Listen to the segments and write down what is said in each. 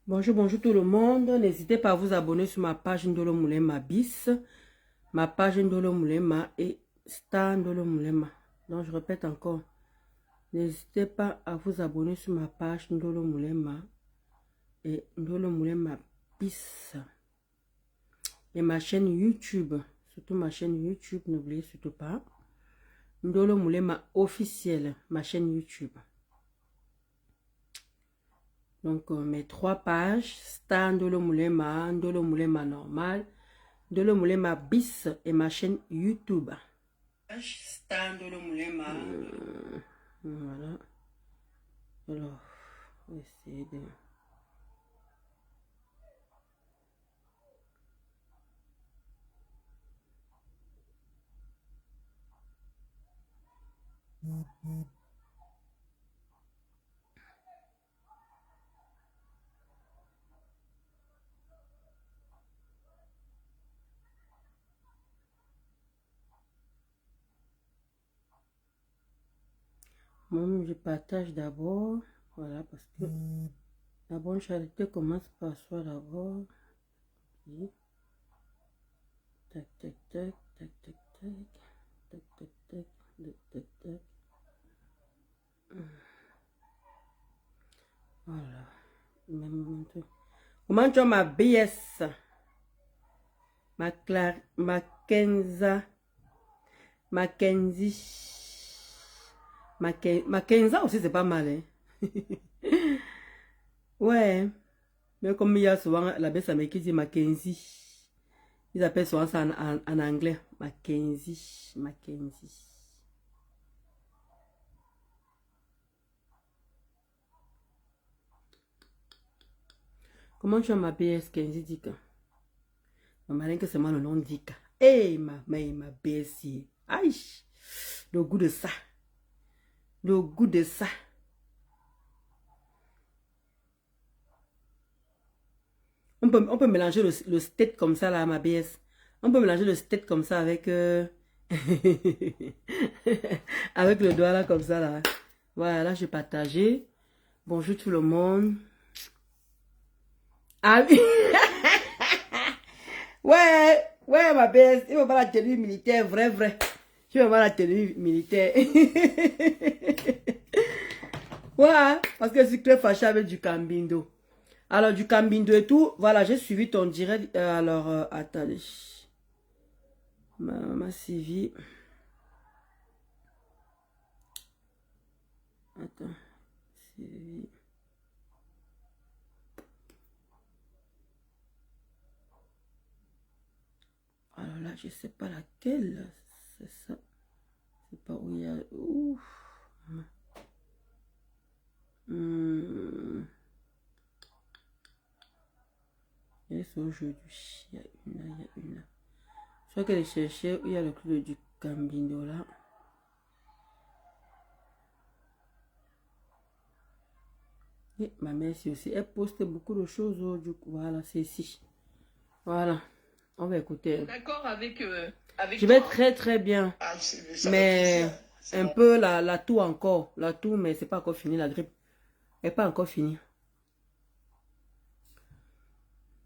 Bonjour, bonjour tout le monde. N'hésitez pas à vous abonner sur ma page Ndolo Moulema bis, ma page Ndolo Moulema et Star Ndolo Moulema. Donc je répète encore, n'hésitez pas à vous abonner sur ma page Ndolo Moulema et Ndolo Moulema bis. Et ma chaîne YouTube, surtout ma chaîne YouTube, n'oubliez surtout pas. Ndolo Moulema officiel, ma chaîne YouTube. Donc, mes 3 pages, Star Ndolo Moulema, Ndolo Moulema normal, Ndolo Moulema bis et ma chaîne YouTube. Star Ndolo Moulema. Voilà. Alors, on va essayer de... Moi, je partage d'abord, voilà, parce que la bonne charité commence par soi d'abord. Tac, tac, tac, tac, tac, tac, tac, tac, tac, tac, tac, tac. Voilà. Comment tu as ma BS? Mackenzie. Mackenzie aussi, c'est pas mal, hein? Ouais. Mais comme il y a souvent la baisse américaine qui dit Mackenzie. Ils appellent souvent ça en anglais. Mackenzie. Comment tu as ma BS Kenzie Dika? Ma marraine que c'est moi le nom Dika. Hey, ma BS. Aïe. Le goût de ça. Le goût de ça. On peut mélanger le steak comme ça là, ma BS. On peut mélanger le steak comme ça avec... avec le doigt là comme ça là. Voilà, là j'ai partagé. Bonjour tout le monde. Ah oui. Ouais, ma BS. Il va voir la tenue militaire, vrai. Je vais voir la tenue militaire. Ouais, parce que je suis très fâché avec du Cambindo. Alors, du Cambindo et tout, voilà, j'ai suivi ton direct. Alors, attendez. Ma suivi. Attends. Suivi. Alors là, je sais pas laquelle. C'est ça. C'est pas où il y a... Ouf. Et c'est aujourd'hui. Il y a une là. Je crois qu'elle est cherchée où il y a le clou du Cambindo là. Et ma mère aussi. Elle poste beaucoup de choses. Du coup, voilà, c'est ici. Voilà. On va écouter. D'accord avec je vais très bien. Ah, mais un peu la toux encore. La toux, mais c'est pas encore fini. La grippe n'est pas encore finie.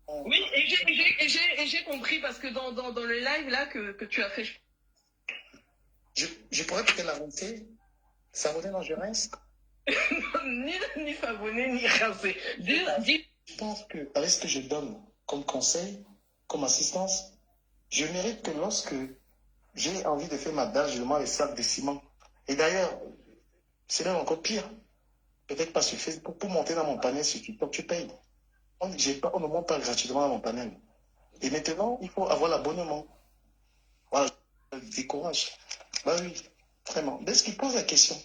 Oui, et j'ai compris parce que dans le live là que tu as fait. Je pourrais peut-être l'arrêter. S'abonner, non, je reste. Ni s'abonner, ni rincer. Je pense que avec ce que je donne comme conseil, comme assistance, je mérite que lorsque j'ai envie de faire ma dalle, je demande les sacs de ciment. Et d'ailleurs, c'est même encore pire. Peut-être pas sur Facebook. Pour monter dans mon panel sur TikTok, tu payes. On ne monte pas gratuitement dans mon panel. Et maintenant, il faut avoir l'abonnement. Voilà, je décourage. Bah oui, vraiment. Dès qu'il pose la question,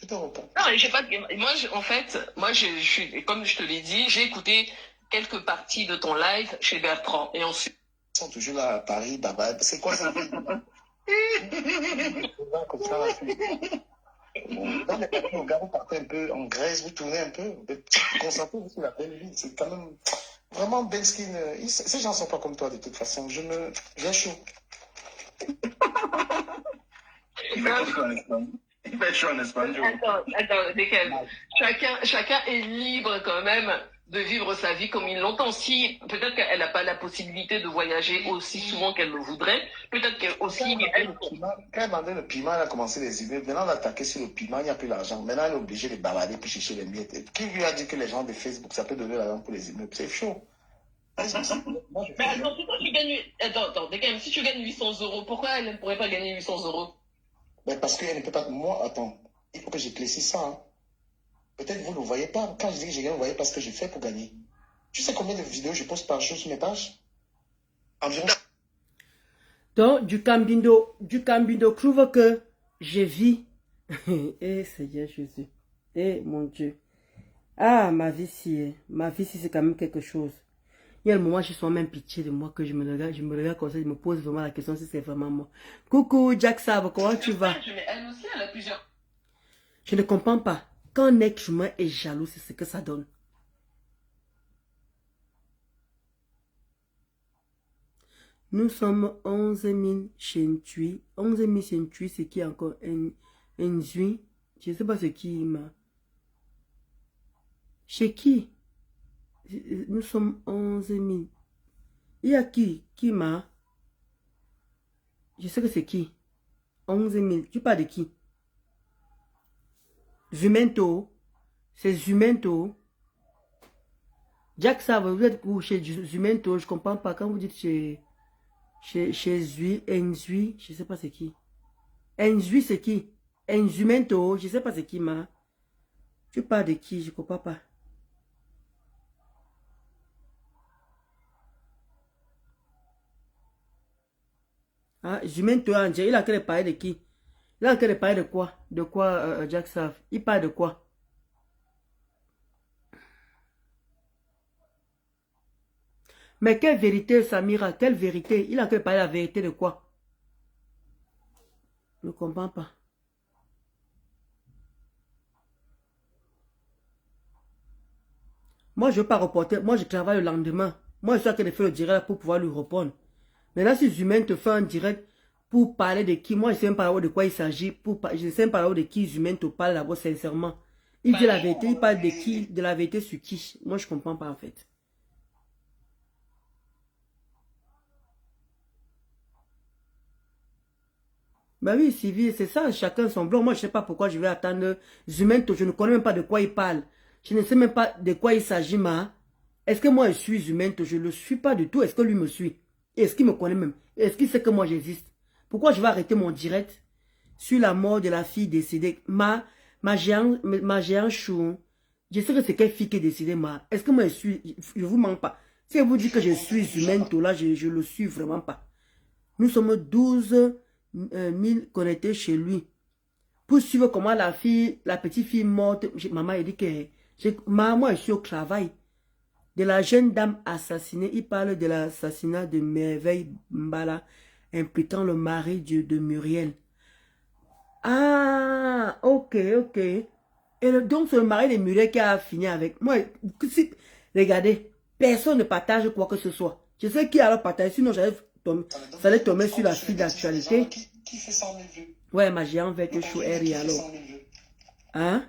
je te réponds. Non, je sais pas. Moi, en fait, je suis, comme je te l'ai dit, j'ai écouté quelques parties de ton live chez Bertrand. Et ensuite. Ils sont toujours là à Paris, baba. C'est quoi ça? Comme ça, là, dans les parties, on regarde, vous partez un peu en Grèce, vous tournez un peu, vous concentrez sur la belle vie. C'est quand même vraiment Ben Skin. Ces gens ne sont pas comme toi de toute façon. J'ai chaud. Il fait chaud en Espagne. Attends, Desquels. Chacun est libre quand même de vivre sa vie comme il l'entend. Si peut-être qu'elle n'a pas la possibilité de voyager aussi souvent qu'elle le voudrait, peut-être qu'elle aussi. Quand elle m'a donné le piment, elle a commencé les immeubles. Maintenant, on a attaqué sur le piment, il n'y a plus d'argent. Maintenant, elle est obligée de bavarder pour chercher les miettes. Qui lui a dit que les gens de Facebook, ça peut donner l'argent pour les immeubles? C'est chaud. Mais attends, si toi, tu gagnes. Attends, Desquels, si tu gagnes 800 euros, pourquoi elle ne pourrait pas gagner 800 euros? Ben parce qu'elle ne peut pas. Moi, attends, il faut que j'éclaircisse ça. Hein. Peut-être vous ne le voyez pas. Quand je dis que je gagne, vous voyez pas ce que je fais pour gagner. Tu sais combien de vidéos je poste par jour sur mes pages? Environ. Donc, du Cambindo trouve que je vis. Eh, Seigneur Jésus. Eh, mon Dieu. Ah, ma vie, c'est quand même quelque chose. Il y a le moment où je sens même pitié de moi, que je me regarde comme ça, je me pose vraiment la question si c'est vraiment moi. Coucou, Jack Sab, comment tu vas? Elle aussi, elle a plusieurs. Je ne comprends pas. Quand un être humain est jaloux, c'est ce que ça donne. Nous sommes 11 000 centuries. 11 000 centuries, c'est qui encore? Un juin. Je ne sais pas ce qui m'a. Chez qui? Nous sommes 11 000. Il y a qui? Qui m'a? Je sais que c'est qui? 11 000. Tu parles de qui? Zumento. C'est Zumento. Jack Save, vous êtes où chez Zumento? Je ne comprends pas. Quand vous dites chez Zui, Enzui, je ne sais pas c'est qui. Enzui, c'est qui? Enzumento, je ne sais pas c'est qui, ma. Tu parles de qui? Je ne comprends pas. Ah, Zumento, il a qu'à parler de qui? Il a qu'à parler de quoi? De quoi, Jack Save? Il parle de quoi? Mais quelle vérité, Samira? Quelle vérité? Il a qu'à parler de la vérité de quoi? Je ne comprends pas. Moi, je ne veux pas reporter. Moi, je travaille le lendemain. Moi, je suis en train de faire le direct pour pouvoir lui répondre. Maintenant, si Zumain te fait un direct pour parler de qui, moi, je ne sais même pas de quoi il s'agit. Je ne sais même pas de qui Zumain te parle d'abord, sincèrement. Il dit la vérité, il parle de qui, de la vérité sur qui. Moi, je ne comprends pas, en fait. Bah oui, Sylvie, c'est ça, chacun son blanc. Moi, je ne sais pas pourquoi je vais attendre Zumento. Je ne connais même pas de quoi il parle. Je ne sais même pas de quoi il s'agit, ma. Est-ce que moi, je suis Zumento? Je ne le suis pas du tout. Est-ce que lui me suit? Est-ce qu'il me connaît même? Est-ce qu'il sait que moi, j'existe? Pourquoi je vais arrêter mon direct sur la mort de la fille décédée? Ma géante chou. Je sais que c'est quelle fille qui est décédée, ma. Est-ce que moi, je suis... Je vous mens pas. Si elle vous dit que je suis Zumento, là, je ne le suis vraiment pas. Nous sommes 12 000 connectés chez lui. Pour suivre comment la petite fille morte, maman a dit que moi je suis au travail. De la jeune dame assassinée, il parle de l'assassinat de Merveille Mbala, impliquant le mari de Muriel. Ah, ok. Et donc c'est le mari de Muriel qui a fini avec moi. Regardez, personne ne partage quoi que ce soit. Je sais qui a partagé, sinon ça allait tomber sur la fille d'actualité. Qui fait 100 000 vues? Ouais, ma géante verte chou est alors. Hein?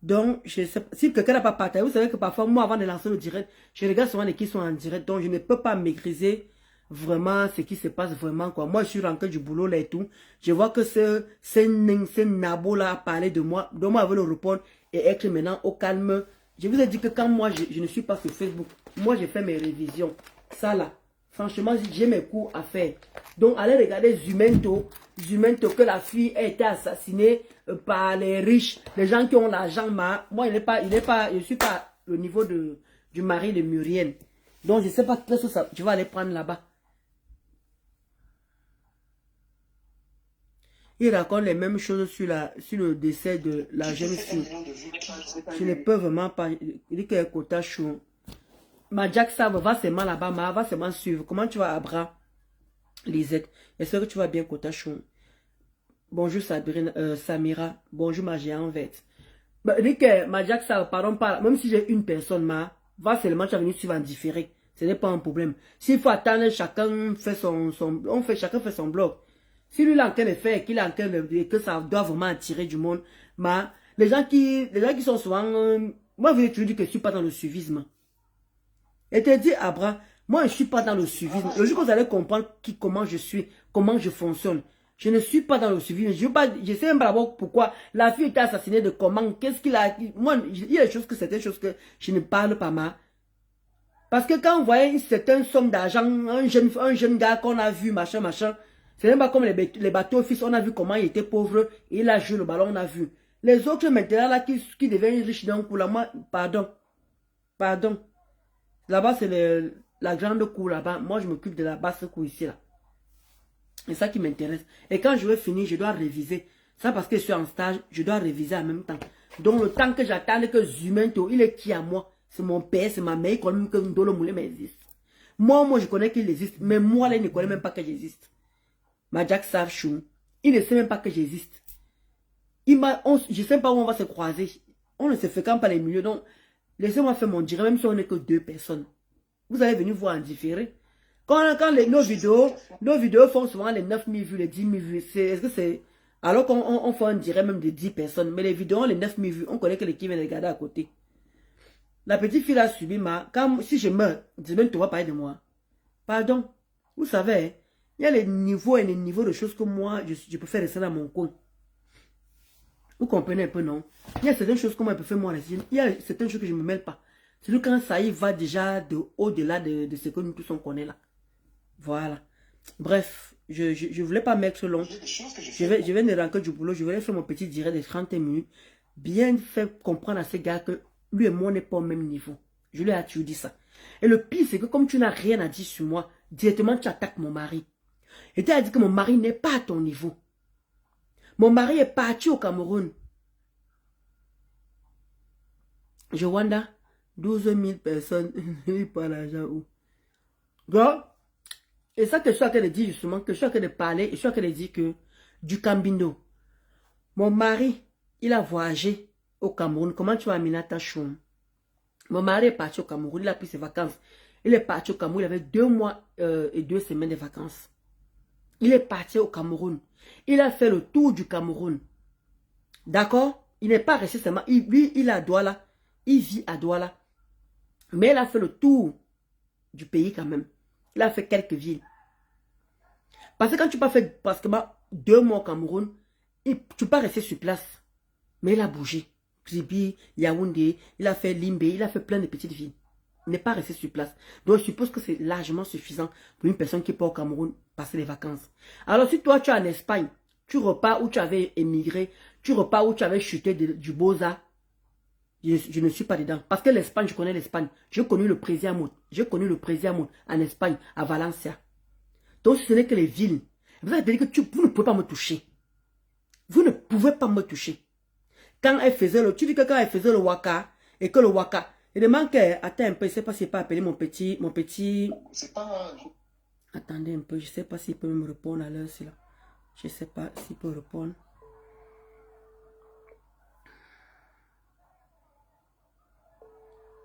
Donc, je sais pas, si quelqu'un n'a pas partagé, vous savez que parfois, moi, avant de lancer le direct, je regarde souvent les qui sont en direct, donc je ne peux pas maîtriser vraiment ce qui se passe vraiment, quoi. Moi, je suis rentré du boulot là et tout. Je vois que ce nabo là a parlé de moi. Donc, moi, je veux le répondre et être maintenant au calme. Je vous ai dit que quand moi, je ne suis pas sur Facebook, moi, j'ai fait mes révisions. Ça là, franchement, j'ai mes cours à faire. Donc, allez regarder Zumento, que la fille a été assassinée par les riches, les gens qui ont l'argent. Moi, je ne suis pas au niveau du mari de Muriel. Donc, je ne sais pas qu'est-ce que ça, tu vas aller prendre là-bas. Il raconte les mêmes choses sur le décès de la jeune fille. Je ne peux vraiment pas. Il dit qu'il y a un quota chaud. Ma Jack Sav va seulement là-bas, va seulement suivre. Comment tu vas, Abra? Lisette, est-ce que tu vas bien, quota chaud? Bonjour Sabrina, Samira. Bonjour ma géante verte. Il dit que ma Jack Sav, pardon, même si j'ai une personne, va seulement, tu vas venir suivre en différé. Ce n'est pas un problème. S'il faut attendre, chacun fait chacun fait son blog. Si lui, il est en train de faire, qu'il est en train de dire que ça doit vraiment attirer du monde, les gens qui sont souvent, moi, je te dis que je ne suis pas dans le suivisme. Et te dis, Abra, moi, je ne suis pas dans le suivisme. Le jour que vous allez comprendre comment je suis, comment je fonctionne, je ne suis pas dans le suivisme. Je sais même pas d'abord pourquoi la fille était assassinée, de comment, qu'est-ce qu'il a, moi, il y a des choses certaines choses que je ne parle pas, parce que quand on voyait une certaine somme d'argent, un jeune gars qu'on a vu, machin, c'est même pas comme les bateaux fils, on a vu comment il était pauvre, et il a joué le ballon, on a vu. Les autres maintenant là qui deviennent riches d'un coup, là, moi, pardon. Là-bas, c'est la grande cour là-bas. Moi, je m'occupe de la basse cour ici, là. C'est ça qui m'intéresse. Et quand je vais finir, je dois réviser. Ça parce que je suis en stage, je dois réviser en même temps. Donc, le temps que j'attends que Zumento, il est qui à moi? C'est mon père, c'est ma mère, il connaît même que Ndolo Moulin existe. Moi, je connais qu'il existe. Mais moi, là, il ne connaît même pas que j'existe. Ma Jack Savchou, il ne sait même pas que j'existe. Je ne sais pas où on va se croiser. On ne se fréquente pas les milieux. Donc, laissez-moi faire mon direct, même si on n'est que 2 personnes. Vous allez venir voir en différé. Quand nos vidéos font souvent les 9000 vues, les 10 000 vues. Est-ce que c'est... Alors qu'on fait un direct même de 10 personnes. Mais les vidéos, les 9000 vues, on connaît que l'équipe vient de regarder à côté. La petite fille a subi si je meurs, dis-moi, tu vas parler de moi. Pardon. Vous savez, il y a les niveaux et les niveaux de choses que moi, je peux faire rester dans mon coin. Vous comprenez un peu, non? Il y a certaines choses que moi, je peux faire moi. Il y a certaines choses que je ne me mêle pas. C'est lui quand ça y va déjà au-delà de ce que nous tous on connaît là. Voilà. Bref, je ne voulais pas mettre long. Je vais ne rentrer du boulot. Je vais faire mon petit direct de 30 minutes. Bien faire comprendre à ce gars que lui et moi n'est pas au même niveau. Je lui ai toujours dit ça. Et le pire, c'est que comme tu n'as rien à dire sur moi, directement tu attaques mon mari. Et tu as dit que mon mari n'est pas à ton niveau. Mon mari est parti au Cameroun. Rwanda, 12 000 personnes, il pas l'argent où. Bon, et ça que je suis en train de dire justement, que je suis en train de parler, et je suis en train de dire que du Cambindo, mon mari, il a voyagé au Cameroun. Comment tu vas amener ta choum? Mon mari est parti au Cameroun, il a pris ses vacances. Il est parti au Cameroun, il avait 2 mois et 2 semaines de vacances. Il est parti au Cameroun. Il a fait le tour du Cameroun. D'accord? Il n'est pas resté seulement. Lui, il est à Douala. Il vit à Douala. Mais il a fait le tour du pays quand même. Il a fait quelques villes. Parce que quand tu n'as pas fait pratiquement 2 mois au Cameroun, tu ne peux pas rester sur place. Mais il a bougé. Kribi, Yaoundé, il a fait Limbe, il a fait plein de petites villes. Il n'est pas resté sur place. Donc je suppose que c'est largement suffisant pour une personne qui part au Cameroun passer les vacances. Alors si toi tu es en Espagne, tu repars où tu avais émigré, tu repars où tu avais chuté du Beaux-Arts, je ne suis pas dedans. Parce que l'Espagne, je connais l'Espagne. J'ai connu le président. J'ai connu le président en Espagne, à Valencia. Donc ce n'est que les villes. Vous avez dit que vous ne pouvez pas me toucher. Vous ne pouvez pas me toucher. Quand elle faisait tu dis que quand elle faisait le waka, et que le waka, il demande que, attends un peu, je ne sais pas s'il peut appeler mon petit. C'est pas... Attendez un peu, je ne sais pas s'il peut me répondre à l'heure, c'est là. Je ne sais pas s'il peut répondre.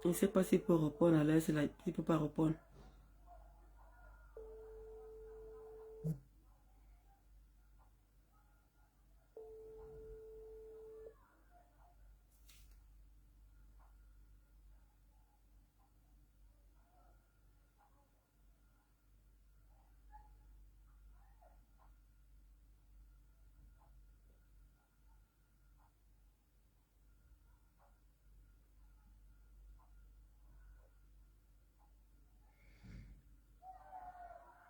Je ne sais pas s'il peut répondre à l'heure, c'est là. Il ne peut pas répondre.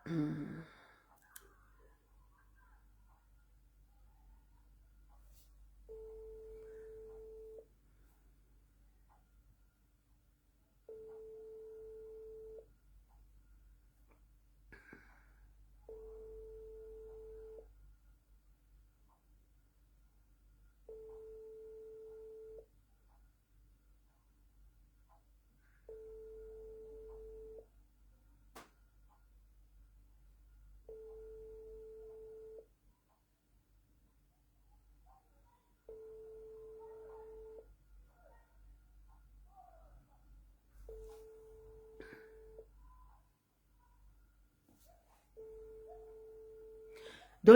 Donc,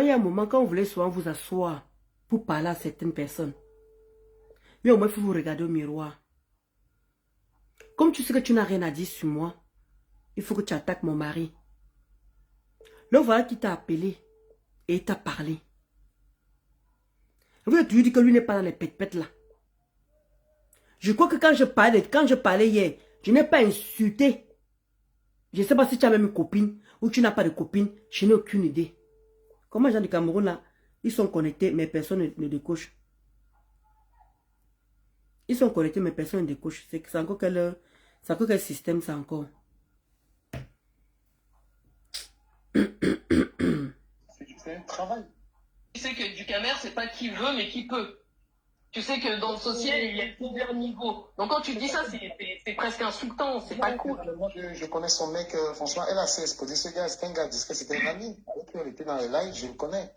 il y a un moment, quand vous voulez souvent vous asseoir pour parler à certaines personnes, mais au moins, il faut vous regarder au miroir. Comme tu sais que tu n'as rien à dire sur moi, il faut que tu attaques mon mari. Le voilà qui t'a appelé et il t'a parlé. Vous avez toujours dit que lui n'est pas dans les pète-pètes là. Je crois que quand je parlais hier, je n'ai pas insulté. Je ne sais pas si tu as même une copine ou tu n'as pas de copine, je n'ai aucune idée. Comment les gens du Cameroun là, ils sont connectés, mais personne ne décoche. Ils sont connectés, mais personne ne décoche. C'est encore quel système c'est encore. C'est un travail. Tu sais que du Camer, c'est pas qui veut, mais qui peut. Tu sais que dans le social, il y a plusieurs niveaux. Donc quand tu dis ça, c'est presque insultant, c'est pas cool. Moi, je connais son mec, franchement, elle a assez exposé ce gars, c'est un gars discret, c'était un ami. Avec qui on était dans les lives, je le connais.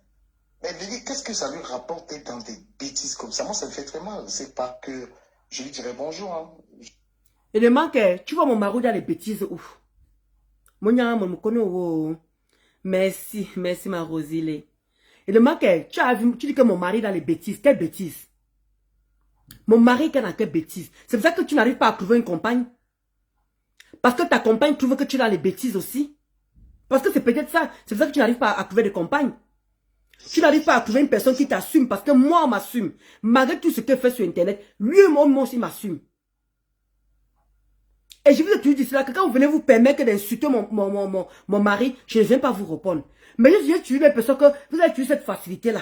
Mais Lily, qu'est-ce que ça lui rapporte d'être dans des bêtises comme ça? Moi, ça me fait très mal. C'est pas que je lui dirais bonjour. Hein. Et le manque, tu vois mon mari dans les bêtises, ouf. Mon y'a, me connaît, oh. Merci ma Rosile. Et le manque, tu dis que mon mari dans les bêtises, quelle bêtise? Mon mari est dans quelle bêtise? C'est pour ça que tu n'arrives pas à trouver une compagne. Parce que ta compagne trouve que tu es dans les bêtises aussi. Parce que c'est peut-être ça. C'est pour ça que tu n'arrives pas à trouver de compagne. Tu n'arrives pas à trouver une personne qui t'assume. Parce que moi, on m'assume. Malgré tout ce qu'elle fait sur Internet, lui, moi aussi, m'assume. Et je vous ai toujours dit cela, que quand vous venez vous permettre d'insulter mon mari, je ne viens pas vous répondre. Mais j'ai toujours l'impression que vous avez toujours cette facilité-là.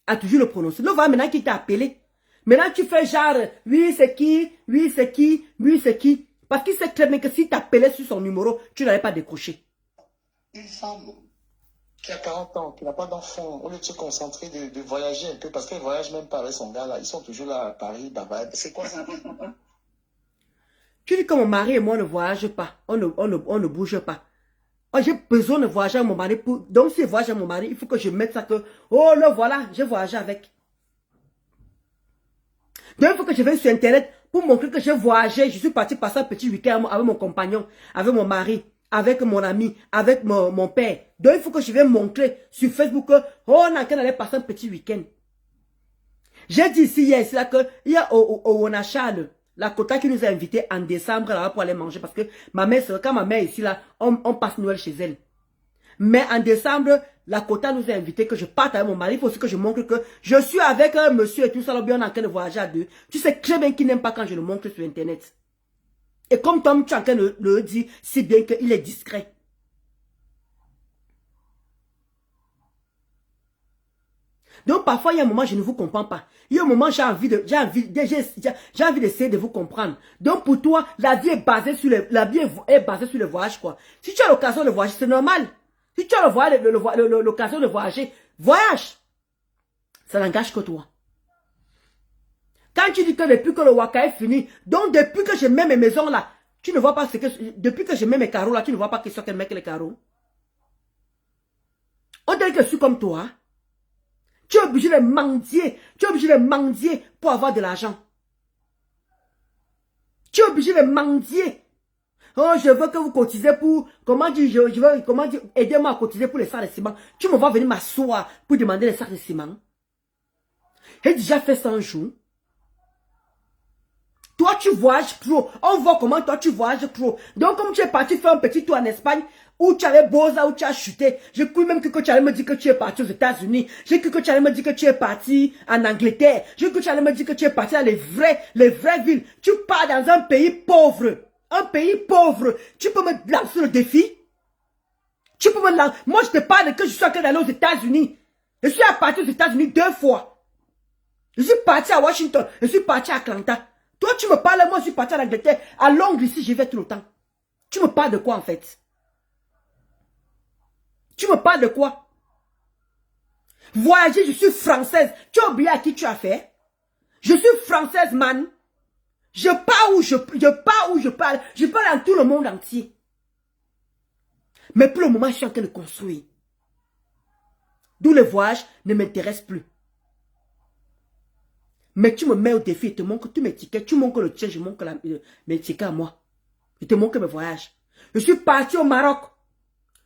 À toujours le prononcer. Le voilà maintenant qui t'a appelé. Maintenant tu fais genre, oui c'est qui, oui c'est qui, oui c'est qui. Parce qu'il sait très bien que si t'appelais sur son numéro, tu n'allais pas décrocher. Une femme qui a 40 ans, qui n'a pas d'enfant, au lieu de se concentrer, de voyager un peu, parce qu'elle ne voyage même pas avec son gars là, ils sont toujours là à Paris, c'est quoi ça? Tu dis que mon mari et moi ne voyageons pas, on ne bouge pas. Oh, j'ai besoin de voyager avec mon mari. Donc si je voyage avec mon mari, il faut que je mette ça que, oh le voilà, j'ai voyagé avec. Donc il faut que je vienne sur Internet pour montrer que j'ai voyagé. Je suis parti passer un petit week-end avec mon compagnon, avec mon mari, avec mon ami, avec mon père. Donc il faut que je vienne montrer sur Facebook que, oh on a qu'à aller passer un petit week-end. J'ai dit ici hier, c'est là que il y a au Onachal, la quota qui nous a invités en décembre là pour aller manger. Parce que ma mère, quand ma mère est ici là, on passe Noël chez elle. Mais en décembre, la quota nous a invités que je parte avec mon mari. Il faut aussi que je montre que je suis avec un monsieur et tout ça. Là, bien on est en train de voyager à deux. Tu sais très bien qu'il n'aime pas quand je le montre sur Internet. Et comme Tom, tu es en train de le dire si bien qu'il est discret. Donc parfois, il y a un moment, je ne vous comprends pas. Il y a un moment, j'ai envie d'essayer de vous comprendre. Donc pour toi, la vie est basée sur le voyage, quoi. Si tu as l'occasion de voyager, c'est normal. Si tu as l'occasion de voyager, voyage. Ça n'engage que toi. Quand tu dis que depuis que le Waka est fini, donc depuis que je mets mes maisons là, tu ne vois pas ce que... Depuis que je mets mes carreaux là, tu ne vois pas que c'est quel mec les carreaux. On dirait que je suis comme toi. Tu es obligé de mendier. Tu es obligé de mendier pour avoir de l'argent. Tu es obligé de mendier. Oh, je veux que vous cotisez pour... Comment dire, comment dire, aidez-moi à cotiser pour les sacs de ciment. Tu me vas venir m'asseoir pour demander les sacs de ciment. J'ai déjà fait 100 jours. Toi, tu voyages trop. On voit comment toi, tu voyages trop. Donc, comme tu es parti faire un petit tour en Espagne, où tu avais Boza, où tu as chuté, j'ai cru même que tu allais me dire que tu es parti aux États-Unis. J'ai cru que tu allais me dire que tu es parti en Angleterre. J'ai cru que tu allais me dire que tu es parti dans les vraies villes. Tu pars dans un pays pauvre. Un pays pauvre. Tu peux me lancer le défi? Tu peux me lancer. Moi, je te parle que je suis en train d'aller aux États-Unis. Je suis parti aux États-Unis 2 fois. Je suis parti à Washington. Je suis parti à Atlanta. Toi, tu me parles, moi, je suis parti en Angleterre. À Londres, ici, j'y vais tout le temps. Tu me parles de quoi, en fait? Tu me parles de quoi? Voyager, je suis française. Tu as oublié à qui tu as fait? Je suis française, man. Je pars où je pars où je parle. Je parle dans tout le monde entier. Mais pour le moment, je suis en train de construire. D'où le voyage ne m'intéresse plus. Mais tu me mets au défi et te montres tous mes tickets. Tu montres le tien, je montre mes tickets à moi. Je te montre mes voyages. Je suis parti au Maroc.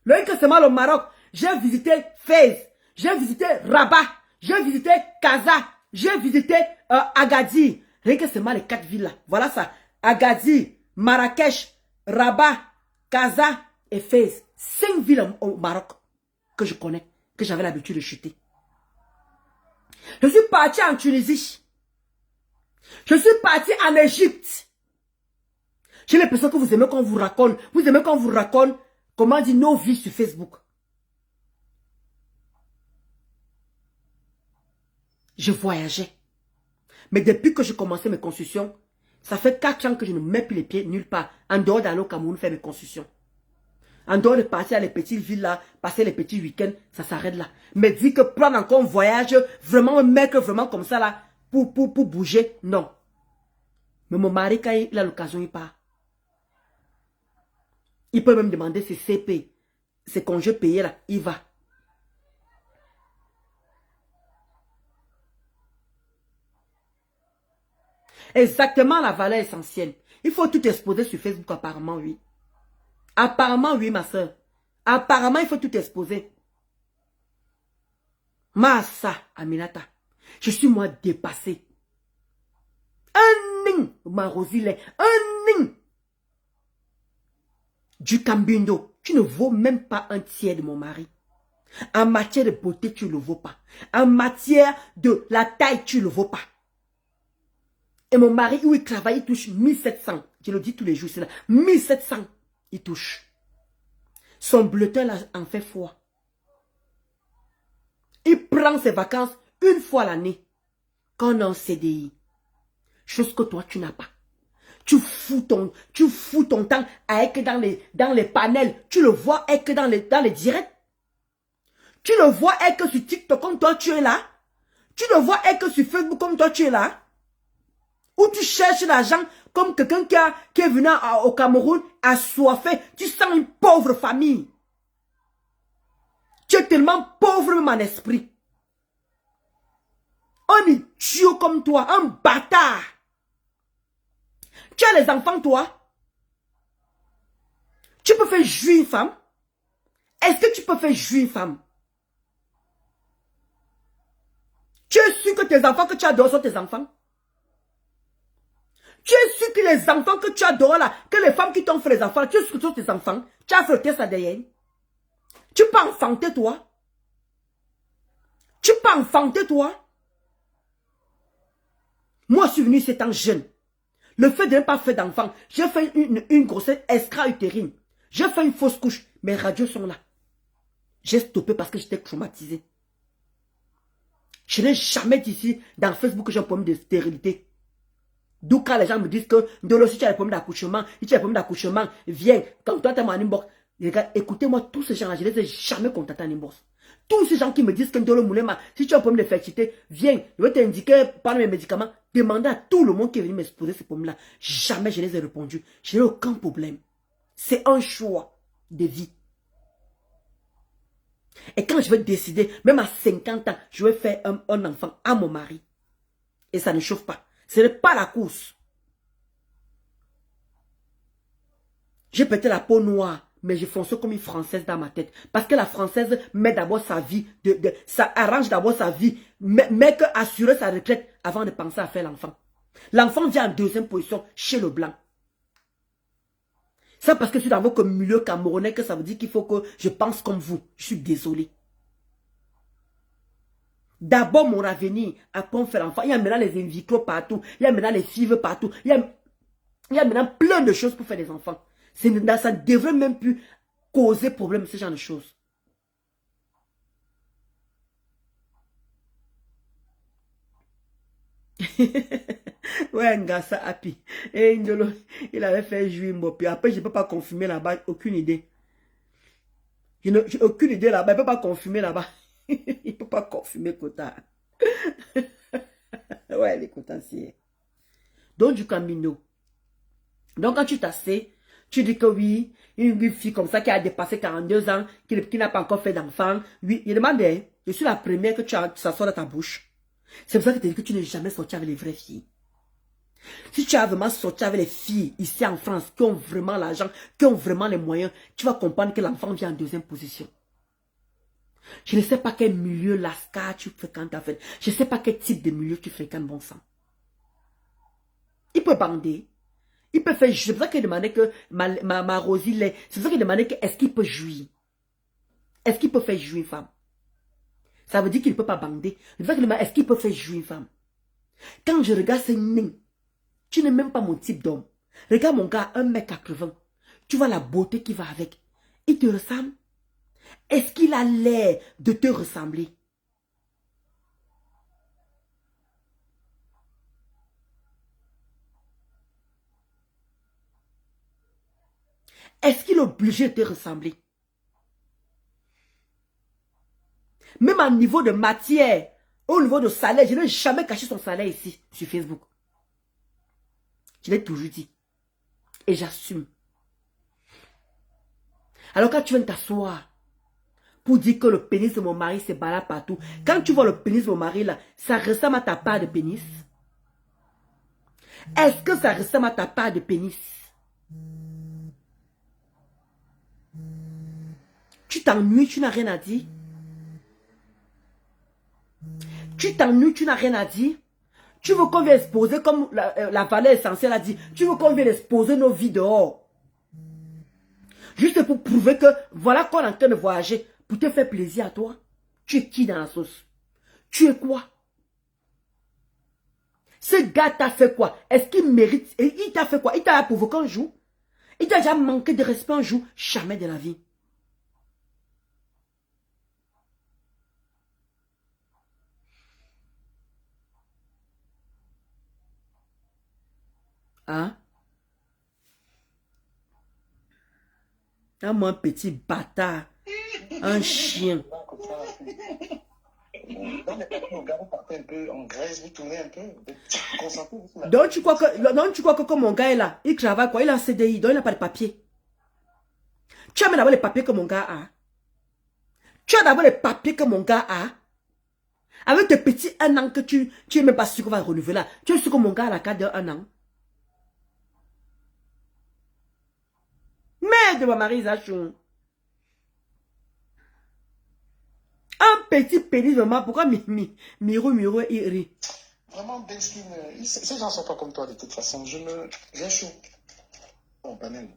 Le que c'est mal au Maroc. J'ai visité Fès. J'ai visité Rabat. J'ai visité Casa. J'ai visité Agadir. Rien que c'est mal les 4 villes là. Voilà ça. Agadir, Marrakech, Rabat, Casa et Fès. 5 villes au Maroc que je connais, que j'avais l'habitude de chuter. Je suis parti en Tunisie. Je suis parti en Égypte. J'ai l'impression que vous aimez qu'on vous raconte. Vous aimez qu'on vous raconte comment dire nos vies sur Facebook. Je voyageais. Mais depuis que j'ai commencé mes constructions, ça fait 4 ans que je ne mets plus les pieds nulle part. En dehors d'aller au Cameroun faire mes constructions. En dehors de partir à les petites villes là, passer les petits week-ends, ça s'arrête là. Mais dire que prendre encore un voyage, vraiment un mec vraiment comme ça là, pour bouger, non. Mais mon mari, quand il a l'occasion, il part. Il peut même demander ses CP, ses congés payés là, il va. Exactement la valeur essentielle. Il faut tout exposer sur Facebook apparemment, oui. Apparemment, oui, ma soeur. Apparemment, il faut tout exposer. Massa, Aminata. Je suis moi dépassée. Un ning, ma Rosile, un ning. Du Cambindo, tu ne vaux même pas un tiers de mon mari. En matière de beauté, tu ne le vaux pas. En matière de la taille, tu ne le vaux pas. Et mon mari, où il travaille, il touche 1700. Je le dis tous les jours, c'est là. 1700, il touche. Son bulletin là, en fait froid. Il prend ses vacances une fois l'année. Quand on est en CDI. Chose que toi, tu n'as pas. Tu fous ton temps avec dans les panels. Tu le vois avec dans les directs. Tu le vois avec sur TikTok comme toi, tu es là. Tu le vois avec sur Facebook comme toi, tu es là. Où tu cherches l'argent comme quelqu'un qui est venu au Cameroun assoiffé. Tu sens une pauvre famille. Tu es tellement pauvre même en esprit. Un idiot comme toi, un bâtard. Tu as les enfants, toi. Tu peux faire jouir une femme. Est-ce que tu peux faire jouir une femme? Tu es sûr que tes enfants que tu adores sont tes enfants? Tu es sûr que les enfants que tu adores là, que les femmes qui t'ont fait les enfants, tu es sûr que ce sont tes enfants? Tu as fait le test ADN? Tu peux enfanter, toi? Tu peux enfanter, toi? Moi, je suis venu ici étant jeune. Le fait de ne pas faire d'enfant, j'ai fait une grossesse extra-utérine. J'ai fait une fausse couche. Mes radios sont là. J'ai stoppé parce que j'étais traumatisé. Je n'ai jamais dit ici dans Facebook que j'ai un problème de stérilité. D'où quand les gens me disent que si tu as un problème d'accouchement, si tu as un problème d'accouchement, viens. Quand toi tu es en inbox, les gars, écoutez-moi, tous ces gens-là, je ne les ai jamais contactés en inbox. Tous ces gens qui me disent que Ndolo Moulema, si tu as un problème de fertilité, viens, je vais t'indiquer par mes médicaments. Demandez à tout le monde qui est venu m'exposer ces problèmes-là. Jamais je les ai répondu. Je n'ai aucun problème. C'est un choix de vie. Et quand je vais décider, même à 50 ans, je vais faire un enfant à mon mari. Et ça ne chauffe pas. Ce n'est pas la course. J'ai peut-être la peau noire, mais je fonce comme une Française dans ma tête. Parce que la Française met d'abord sa vie, ça arrange d'abord sa vie, mais que assurer sa retraite avant de penser à faire l'enfant. L'enfant vient en deuxième position chez le blanc. C'est parce que je suis dans votre milieu camerounais que ça veut dire qu'il faut que je pense comme vous. Je suis désolé. D'abord mon avenir, après on fait l'enfant. Il y a maintenant les in vitro partout. Il y a maintenant les fives partout. Il y a maintenant plein de choses pour faire des enfants. Ça ne devrait même plus causer problème, ce genre de choses. Ouais, Ngassa Happy. Et Ndolo, il avait fait jouer Mbopi. Après, je ne peux pas confirmer là-bas, aucune idée. J'ai aucune idée là-bas, il ne peut pas confirmer là-bas. Il ne peut pas confirmer Kota. Ouais, les Kotanciers. Donc, du camino. Donc, quand tu t'assais, tu dis que oui, une fille comme ça qui a dépassé 42 ans, qui n'a pas encore fait d'enfant. Oui, il demandait, je suis la première que ça sort dans ta bouche. C'est pour ça que tu dis que tu n'es jamais sorti avec les vraies filles. Si tu as vraiment sorti avec les filles ici en France, qui ont vraiment l'argent, qui ont vraiment les moyens, tu vas comprendre que l'enfant vient en deuxième position. Je ne sais pas quel milieu lascar tu fréquentes en fait. Je ne sais pas quel type de milieu tu fréquentes, bon sang. Il peut bander. Il peut faire, c'est pour ça qu'il demandait que ma Rosie l'est. C'est pour ça qu'il demandait que est-ce qu'il peut jouir. Est-ce qu'il peut faire jouir une femme? Ça veut dire qu'il ne peut pas bander. C'est pour ça qu'il demandait est-ce qu'il peut faire jouir une femme. Quand je regarde ces nains, tu n'es même pas mon type d'homme. Regarde mon gars, 1m80. Tu vois la beauté qui va avec. Il te ressemble. Est-ce qu'il a l'air de te ressembler? Est-ce qu'il est obligé de te ressembler? Même à niveau de matière, au niveau de salaire, je n'ai jamais caché son salaire ici, sur Facebook. Je l'ai toujours dit. Et j'assume. Alors quand tu viens t'asseoir pour dire que le pénis de mon mari se balade partout, quand tu vois le pénis de mon mari là, ça ressemble à ta part de pénis? Est-ce que ça ressemble à ta part de pénis? Tu t'ennuies, tu n'as rien à dire? Tu t'ennuies, tu n'as rien à dire? Tu veux qu'on vienne exposer comme la valeur essentielle a dit, tu veux qu'on vienne exposer nos vies dehors? Juste pour prouver que voilà qu'on est en train de voyager pour te faire plaisir à toi. Tu es qui dans la sauce? Tu es quoi? Ce gars t'a fait quoi? Est-ce qu'il mérite? Et il t'a fait quoi? Il t'a provoqué un jour? Il t'a déjà manqué de respect un jour? Jamais de la vie. Hein? Ah, moi, un petit bâtard. Un chien. Donc tu crois que comme mon gars est là, il travaille quoi? Il a un CDI, donc il n'a pas de papier. Tu as même d'abord les papiers que mon gars a. Tu as d'abord les papiers que mon gars a. Avec tes petits 1 an que tu n'es même pas sûr qu'on va renouveler là. Tu es sûr que mon gars a la carte de 1 an. Merde, ma Marie Zachou. Un petit pénis vraiment, pourquoi Miro, il rit? Vraiment, Benskin, ces gens ne sont pas comme toi de toute façon. J'ai chaud. Bon, panel.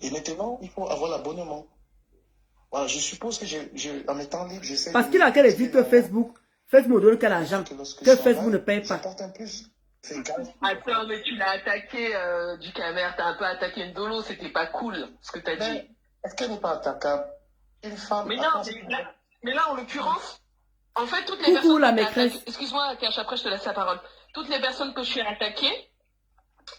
Et maintenant, il faut avoir l'abonnement. Voilà, je suppose que en mettant libre, j'essaie. Parce qu'il a qu'à dire que Facebook donne quel argent, que Facebook ne paye pas. Un plus. Attends, mais tu l'as attaqué du caméra, t'as un peu attaqué Ndolo, c'était pas cool ce que t'as dit. Est-ce qu'elle n'est pas attaquable? Une femme. Mais non, mais là, en l'occurrence, en fait, toutes les personnes. La maîtresse. Excuse-moi, Cash, après je te laisse la parole. Toutes les personnes que je suis attaquées,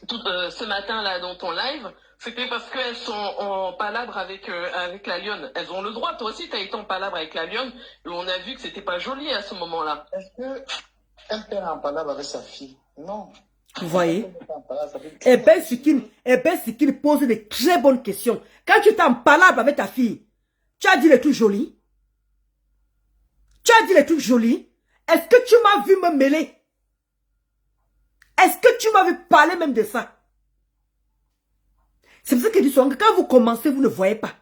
ce matin là dans ton live, c'était parce qu'elles sont en palabre avec la lionne. Elles ont le droit. Toi aussi, tu as été en palabre avec la lionne et on a vu que c'était pas joli à ce moment-là. Est-ce qu'elle perd en palabre avec sa fille? Non. Vous voyez? Eh bien, ce qu'il pose des très bonnes questions. Quand tu t'en palabre avec ta fille, tu as dit les trucs jolis? Tu as dit les trucs jolis? Est-ce que tu m'as vu me mêler? Est-ce que tu m'avais parlé même de ça? C'est pour ça que je dis souvent que quand vous commencez, vous ne voyez pas.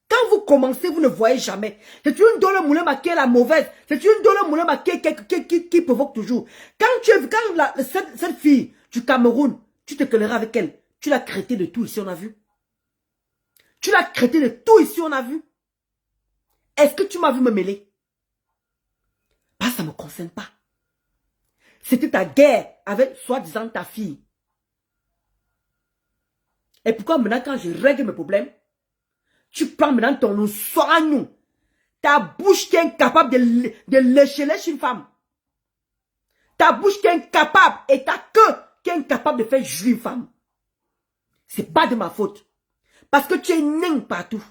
Quand vous commencez, vous ne voyez jamais. C'est une Ndolo Moulema qui est la mauvaise. C'est une Ndolo Moulema qui provoque toujours. Quand cette fille du Cameroun, tu te colleras avec elle. Tu l'as traitée de tout ici, on a vu. Tu l'as traitée de tout ici, on a vu. Est-ce que tu m'as vu me mêler? Bah, ça ne me concerne pas. C'était ta guerre avec soi-disant ta fille. Et pourquoi maintenant quand je règle mes problèmes, Tu prends maintenant ton soin, ta bouche qui est incapable de lécher une femme. Ta bouche qui est incapable et ta queue qui est incapable de faire jouir une femme. C'est pas de ma faute. Parce que tu es nain partout.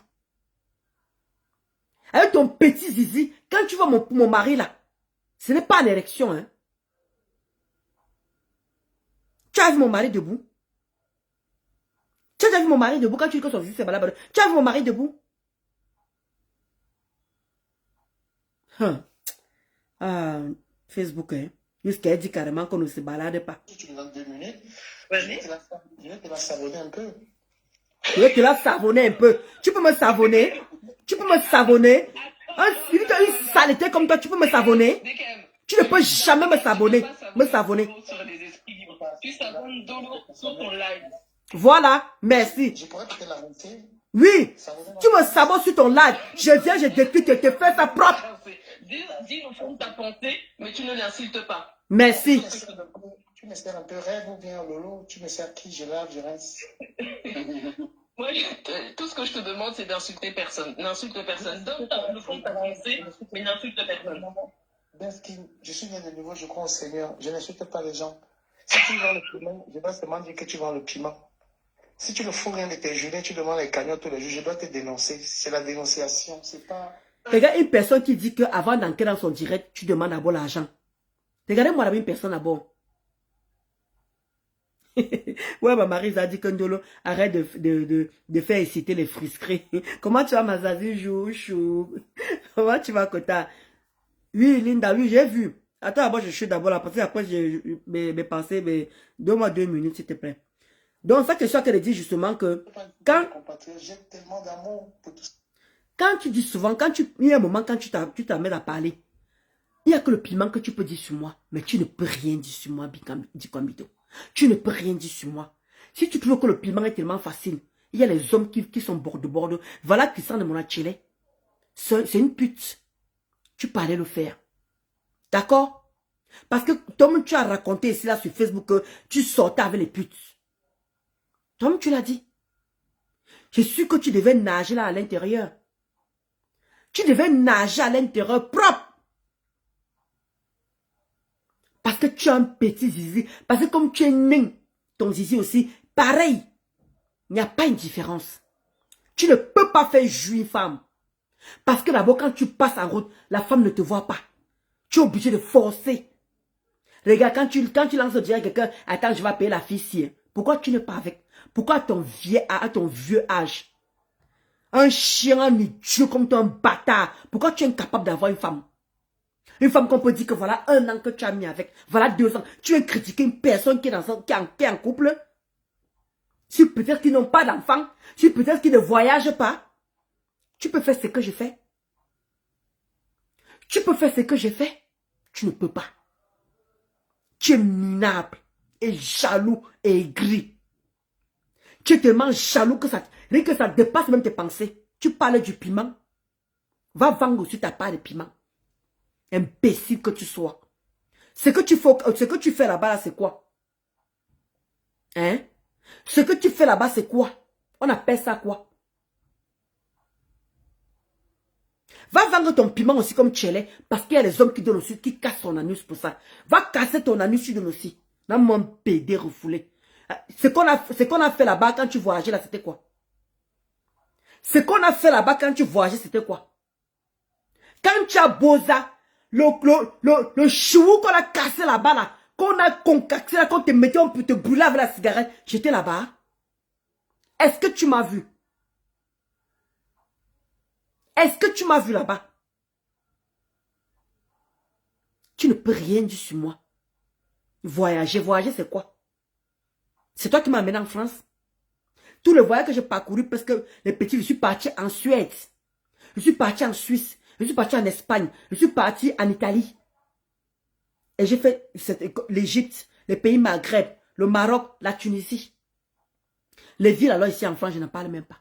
Avec ton petit zizi, quand tu vois mon mari là, ce n'est pas une érection. Hein. Tu as vu mon mari debout? Tu as vu mon mari debout quand tu dis que son zizi c'est balade? Tu as vu mon mari debout? Ah, Facebook, hein. Jusqu'à dit carrément qu'on ne se balade pas. Si tu me donnes 2 minutes, Vas-y. je vais te la savonner un peu. Je vais te la savonner un peu. Tu peux me savonner? Tu peux me savonner? Une saleté comme toi, tu peux me savonner? Tu ne peux jamais me savonner. Me savonner. Tu savonnes Dolo sur ton live. Voilà, merci. Je pourrais te la rincer. Oui, tu me savonnes sur ton live. Je viens, je détruis, je te fais ça propre. Dis au fond de ta pensée, mais tu ne l'insultes pas. Merci. Tu me sers un peu rêve ou bien Lolo, tu me sers qui, je lave, je rince. Moi, tout ce que je te demande, c'est d'insulter personne. N'insulte personne. Donne le fond de ta pensée, mais n'insulte personne. Beskin, je suis né de nouveau, je crois au Seigneur. Je n'insulte pas les gens. Si tu vends le piment, je dois seulement dire que tu vends le piment. Si tu ne fous rien de tes jurés, tu demandes les cagnottes tous les jours, je dois te dénoncer. C'est la dénonciation, c'est pas... Regarde une personne qui dit qu'avant d'entrer dans son direct, tu demandes d'abord l'argent. Regardez-moi la même personne d'abord. Ouais, ma Marie a dit que Ndolo arrête de faire exciter les frustrés. Comment tu vas, Mazazi, chou? Comment tu vas, Kota? Oui, Linda, oui, j'ai vu. Attends, d'abord, je suis d'abord là, parce que après, mes pensées, mais donne-moi 2 minutes, s'il te plaît. Donc, ça, que je suis en train de dire justement que quand tu dis souvent, il y a un moment quand tu t'amènes à parler, il n'y a que le piment que tu peux dire sur moi, mais tu ne peux rien dire sur moi, Dikombito. Tu ne peux rien dire sur moi. Si tu trouves que le piment est tellement facile, il y a les hommes qui sont bord. Voilà Christian de Monachele. C'est une pute. Tu peux aller le faire. D'accord? Parce que toi-même, tu as raconté ici là sur Facebook que tu sortais avec les putes. Toi-même, tu l'as dit. Je suis que tu devais nager là à l'intérieur. Tu devais nager à l'intérieur propre. Parce que tu as un petit zizi. Parce que comme tu es nain, ton zizi aussi, pareil. Il n'y a pas une différence. Tu ne peux pas faire jouir une femme. Parce que d'abord, quand tu passes en route, la femme ne te voit pas. Tu es obligé de forcer. Regarde, quand tu lances dire à quelqu'un, attends, je vais payer la fille si. Pourquoi tu n'es pas avec? Pourquoi à ton vieux âge? Un chien, un idiot comme toi, un bâtard. Pourquoi tu es incapable d'avoir une femme? Une femme qu'on peut dire que voilà 1 an que tu as mis avec. Voilà 2 ans. Tu veux critiquer une personne qui est en couple? Si peut-être qu'ils n'ont pas d'enfant. Si peut-être qu'ils ne voyagent pas. Tu peux faire ce que je fais. Tu peux faire ce que j'ai fait. Tu ne peux pas. Tu es minable et jaloux et aigri. Tu es tellement jaloux que ça dépasse même tes pensées. Tu parles du piment. Va vendre aussi ta part de piment. Imbécile que tu sois. Ce que tu fais là-bas, c'est quoi? Hein? Ce que tu fais là-bas, c'est quoi? On appelle ça quoi? Va vendre ton piment aussi comme Tchélé, parce qu'il y a les hommes qui donnent aussi, qui cassent ton anus pour ça. Va casser ton anus, tu donnes aussi. Dans mon pédé refoulé. Ce qu'on a fait là-bas quand tu voyageais là, c'était quoi? Ce qu'on a fait là-bas quand tu voyageais, c'était quoi? Quand tu as Boza, le chou qu'on a cassé là-bas, là, qu'on a concocté là, qu'on te mettait, on peut te brûler avec la cigarette, j'étais là-bas. Est-ce que tu m'as vu? Est-ce que tu m'as vu là-bas? Tu ne peux rien dire sur moi. Voyager, c'est quoi? C'est toi qui m'as amené en France. Tout le voyage que j'ai parcouru, parce que les petits, je suis parti en Suède. Je suis parti en Suisse. Je suis parti en Espagne. Je suis parti en Italie. Et j'ai fait l'Égypte, les pays Maghreb, le Maroc, la Tunisie. Les villes alors ici en France, je n'en parle même pas.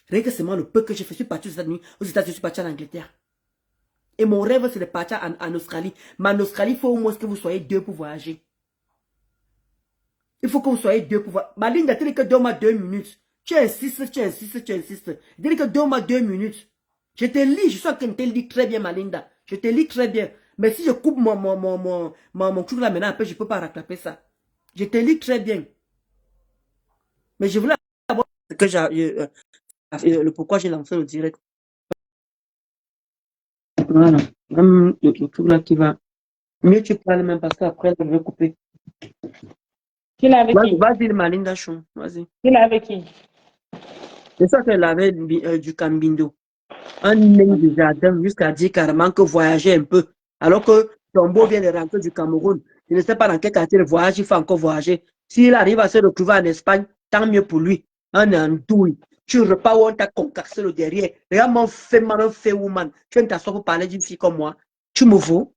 Rien que c'est moi le peu que j'ai fait. Je suis parti aux États-Unis, je suis parti en Angleterre. Et mon rêve, c'est de partir en Australie. Mais en Australie, il faut au moins que vous soyez 2 pour voyager. Il faut que vous soyez 2 pour voyager. Ma ligne d'attente est que donne-moi 2 minutes. Tu insistes, tu insistes, tu insistes. Dis que donne-moi 2 minutes. Je te lis, je suis en train de te lire très bien, ma Linda. Je te lis très bien. Mais si je coupe mon truc là maintenant, après, je ne peux pas rattraper ça. Je te lis très bien. Mais je voulais savoir que le pourquoi j'ai lancé le direct. Voilà. Même le truc là qui va. Mieux tu parles même parce qu'après, je vais couper. Qui l'a avec qui? Vas-y, ma Linda Chou. Vas-y. Qui l'a avec qui? C'est ça qu'elle avait du Cambindo. Un nain du jardin jusqu'à dire carrément que voyager un peu. Alors que Tombo vient de rentrer du Cameroun. Je ne sais pas dans quel quartier de voyage il faut encore voyager. S'il arrive à se retrouver en Espagne, tant mieux pour lui. Un andouille. Tu repars où on t'a concassé le derrière. Regarde mon fait man, un fait woman. Tu viens t'asseoir pour parler d'une fille comme moi. Tu me vaux?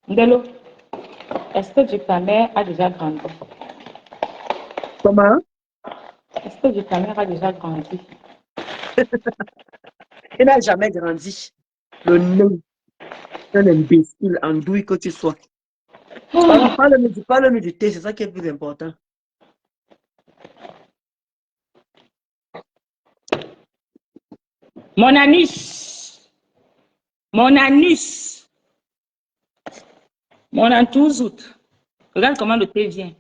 Ndelo, est-ce que ta mère a déjà grandi? Comment? Est-ce que ta mère a déjà grandi? Il n'a jamais grandi. Le nain. Un imbécile, andouille que tu sois. Parle-nous du thé, c'est ça qui est plus important. Mon anus. Mon anus. Mon antouzout. Regarde comment le thé vient.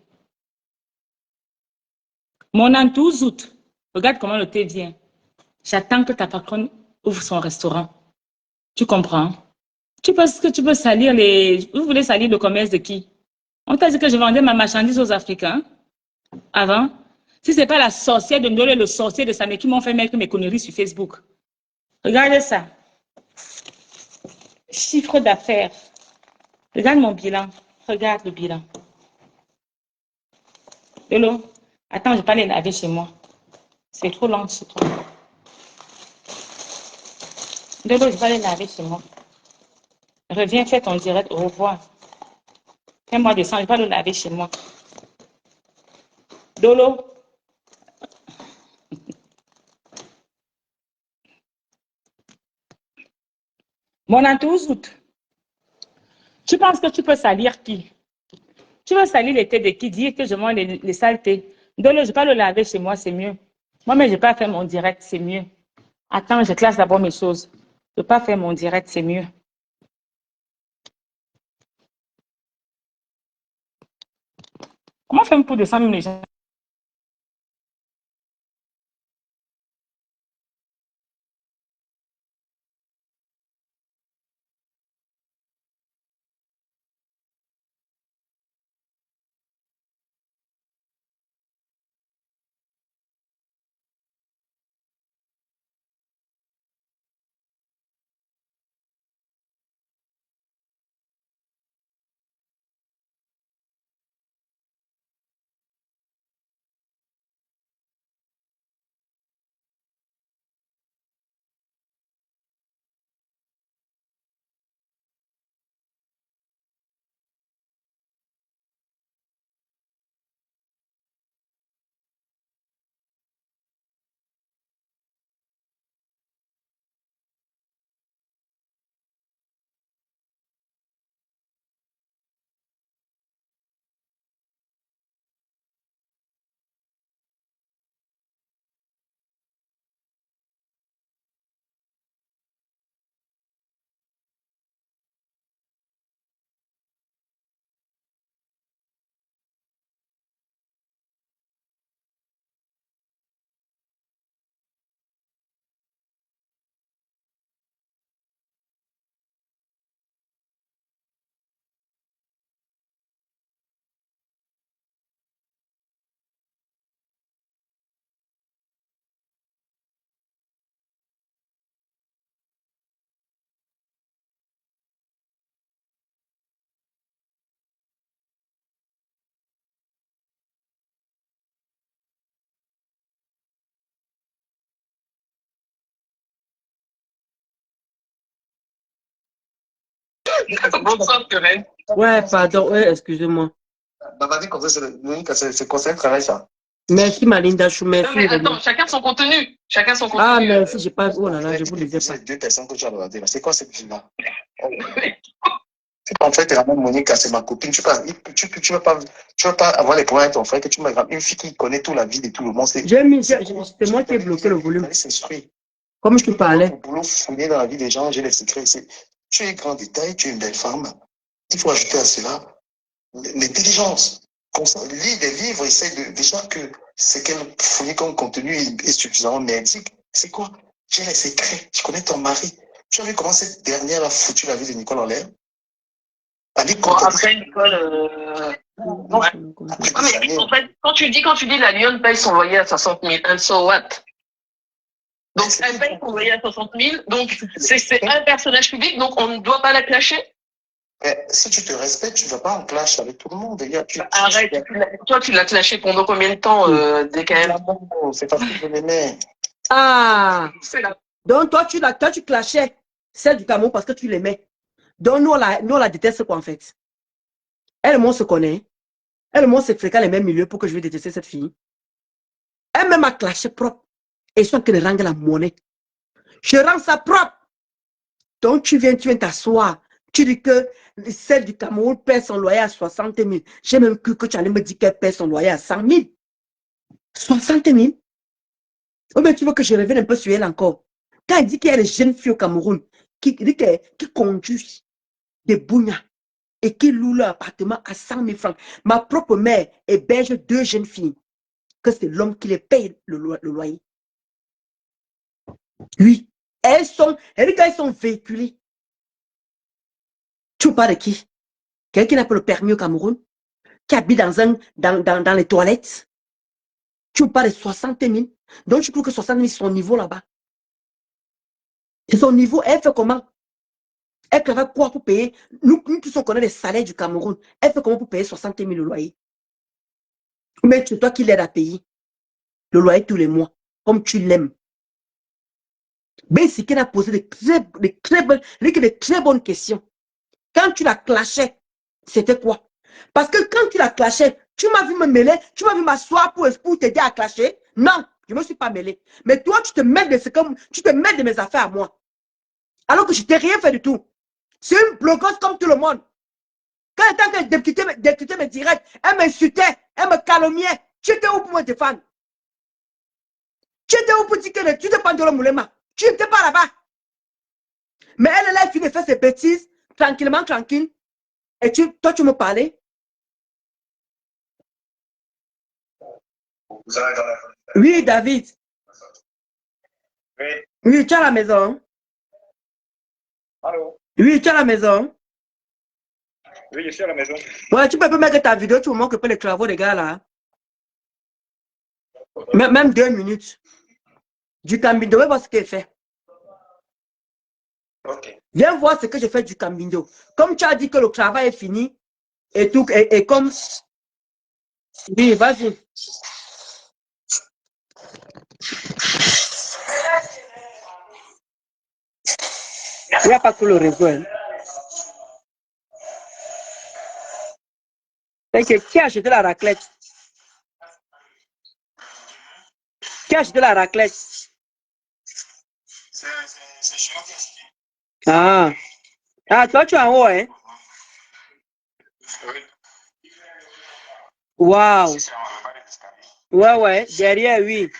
Mon antouzout. Regarde comment le thé vient. J'attends que ta patronne ouvre son restaurant. Tu comprends? Tu penses que tu peux salir les... Vous voulez salir le commerce de qui? On t'a dit que je vendais ma marchandise aux Africains avant. Si ce n'est pas la sorcière de Ndolo et le sorcier de Samé qui m'ont fait mettre mes conneries sur Facebook. Regardez ça. Chiffre d'affaires. Regarde mon bilan. Regarde le bilan. Lolo, attends, je vais pas les laver chez moi. C'est trop long chez toi. Lolo, je vais pas les laver chez moi. Reviens, fais ton direct. Au revoir. Fais-moi descendre, je vais pas le laver chez moi. Lolo. Mon antouzout. Tu penses que tu peux salir qui? Tu veux salir les têtes de qui? Dire que je mange les saletés. Dolo, je ne vais pas le laver chez moi, c'est mieux. Moi-même, je n'ai pas fait mon direct, c'est mieux. Attends, je classe d'abord mes choses. Je ne vais pas faire mon direct, c'est mieux. Comment faire pour descendre même les gens? Ouais, pardon, ouais, excusez-moi. Bah, vas-y, comme ça, c'est conseil de travail, ça. Merci, ma Linda Chou, merci. Non, mais attends, chacun son contenu. Chacun son contenu. Ah, merci, j'ai pas. Oh là là, je vous disais pas. Deux personnes que tu as regardées, là. C'est quoi cette ville-là? En fait, la même Monica, c'est ma copine. Tu vas pas avoir les problèmes avec ton frère que tu m'as une fille qui connaît toute la vie de tout le monde. C'est moi qui ai bloqué le volume. S'instruire. Comme tu parlais. Pour boulot fouiller dans la vie des gens, j'ai les secrets. Tu es grand détail, tu es une belle femme. Il faut ajouter à cela l'intelligence. Lis des livres, essaye de. Déjà que ce qu'elle fournit comme contenu est suffisamment merdique. C'est quoi? J'ai les secrets. Je connais ton mari. Tu as vu comment cette dernière a foutu la vie de Nicole en l'air? Bon, après, Nicole. Ouais. Mais en fait, quand tu dis la lionne paye son loyer à 60 000, and so what? Donc, elle paye son loyer à 60 000, donc c'est un personnage public, donc on ne doit pas la clasher? Si tu te respectes, tu ne vas pas en clash avec tout le monde. Arrête, toi tu l'as clashé pendant combien de temps, DKM? C'est parce que je l'aimais. Ah, donc toi tu clashais celle du Cameroun parce que tu l'aimais. Donc nous on la déteste quoi en fait. Elle et moi on se connaît. Elle et moi on se fréquente les mêmes milieux pour que je vais détester cette fille. Elle même a clashé propre. Et je suis en train de rendre la monnaie. Je rends ça propre. Donc tu viens t'asseoir. Tu dis que celle du Cameroun paie son loyer à 60 000. J'ai même cru que tu allais me dire qu'elle paie son loyer à 100 000. 60 000. Ou bien tu veux que je revienne un peu sur elle encore. Quand elle dit qu'il y a des jeunes filles au Cameroun qui conduisent des bougnats et qui louent leur appartement à 100 000 francs. Ma propre mère héberge 2 jeunes filles. Que c'est l'homme qui les paye le loyer. Oui. Elles sont véhiculées. Tu parles de qui? Quelqu'un qui n'a pas le permis au Cameroun? Qui habite dans les toilettes? Tu parles de 60 000. Donc tu crois que 60 000 c'est son niveau là-bas? C'est son niveau. Elle fait comment? Elle travaille quoi pour payer? Nous tous on connaît les salaires du Cameroun. Elle fait comment pour payer 60 000 le loyer? Mais c'est toi qui l'aides à payer le loyer tous les mois, comme tu l'aimes. Mais c'est qu'elle a posé des très bonnes questions. Quand tu la clashais, c'était quoi? Parce que quand tu la clashais, tu m'as vu me mêler, tu m'as vu m'asseoir pour t'aider à clasher. Non, je ne me suis pas mêlé. Mais toi, tu te mêles de mes affaires à moi. Alors que je t'ai rien fait du tout. C'est une blogueuse comme tout le monde. Quand elle était en train d'écouter mes directs, elle m'insultait, elle me calomniait. Tu étais où pour me défendre? Tu étais où pour dire que tu te prends de l'Omoulema? Tu n'étais pas là-bas. Mais elle a fini de faire ses bêtises, tranquillement, tranquille. Et toi, tu me parlais? Oui, David. Oui. Oui, tu es à la maison. Allô? Oui, tu es à la maison. Oui, je suis à la maison. Ouais, tu peux mettre ta vidéo, tu me montres un peu les travaux des gars là. Même 2 minutes. Du Cambindo, voir ce qu'elle fait. Ok. Viens voir ce que je fais du Cambindo. Comme tu as dit que le travail est fini, et tout, et comme... Oui, vas-y. Il n'y a pas que le réseau. Hein. Qui a acheté la raclette? Qui a acheté la raclette? C'est chiant qui a acheté. Ah. Ah, toi, tu es en haut, hein? Oui. Waouh. Ouais, derrière, oui.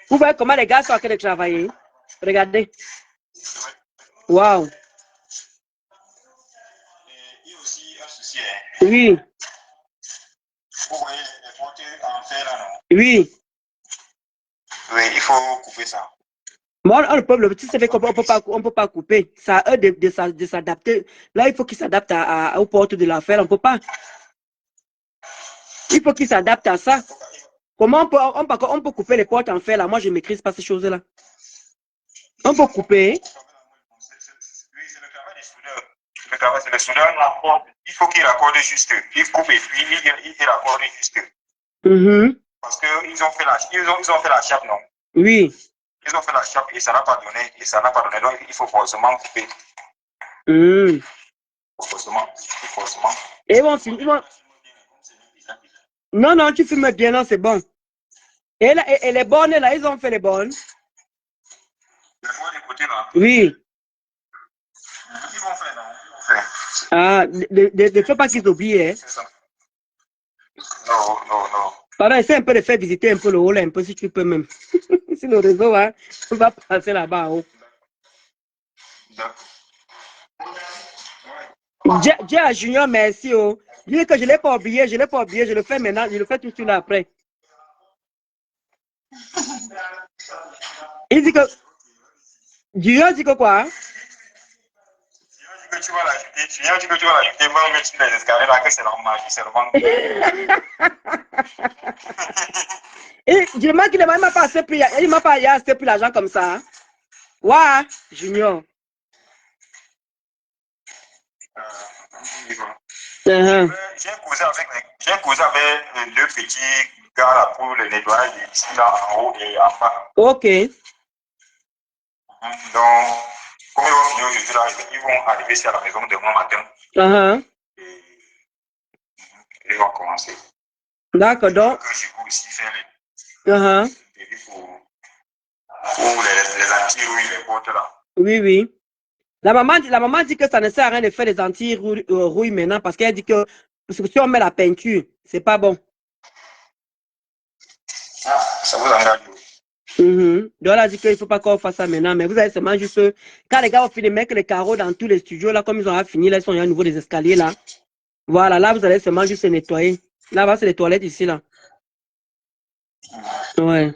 Vous voyez comment les gars sont en train de travailler? Regardez. Waouh. Il y a aussi un souci. Oui. Vous voyez les portes en fer là, non? Oui. Oui, il faut couper ça. Moi, le peuple, tu sais qu'on ne peut pas couper. Ça a eux de s'adapter. Là, il faut qu'ils s'adaptent aux portes de l'affaire. On ne peut pas. Il faut qu'ils s'adaptent à ça. Comment on peut couper les portes en fer là? Moi, je ne maîtrise pas ces choses-là. On peut couper. Oui, c'est le travail des soudeurs. Le travail, c'est le soudeur. Il faut qu'il accorde juste. Il coupe et puis il accorde juste. Parce qu'ils ont fait la chape, non? Oui. Ils ont fait la chape et ça n'a pas donné. Donc, il faut forcément couper. Forcément. Et bon, non, tu fumes bien, non, c'est bon. Et les bonnes, là, ils ont fait les bonnes. Les fois des côtés là. Oui. Ils vont faire, non? Ils vont faire. Ah, ne fais pas qu'ils oublient, hein. C'est ça. Non, non, non. Pardon, essaie un peu de faire visiter un peu le haut, là, un peu, si tu peux même. Si le réseau, hein, on va passer là-bas en haut. Dis à Junior, merci, oh. Dis que je ne l'ai pas oublié, je le fais maintenant, je le fais tout de suite après. Il dit que... Junior dit que quoi? Junior dit que tu vas l'ajouter, va mettre sur les escaliers là, que c'est leur magie, c'est le ventre. Et je remarque qu'il ne m'a pas assez pris, il m'a pas assez pris l'argent comme ça. Hein? Ouais, Junior. J'ai causé avec les deux petits gars là pour le nettoyage ici là en haut et en bas. Ok. Donc, comme ils vont finir aujourd'hui là, ils vont arriver ici à la maison demain matin. Et ils vont commencer. D'accord, donc. Je peux aussi faire les anti-rouilles, les portes là. Oui, oui. La maman dit que ça ne sert à rien de faire des anti-rouilles maintenant parce qu'elle dit que si on met la peinture, c'est pas bon. Ah, ça vous engage. Donc elle a dit qu'il ne faut pas qu'on fasse ça maintenant, mais vous avez seulement juste, quand les gars ont fini de mettre les carreaux dans tous les studios, là, comme ils ont fini, là, ils sont à nouveau des escaliers, là. Voilà, là, vous allez seulement juste nettoyer. Là-bas, c'est les toilettes ici, là. Ouais.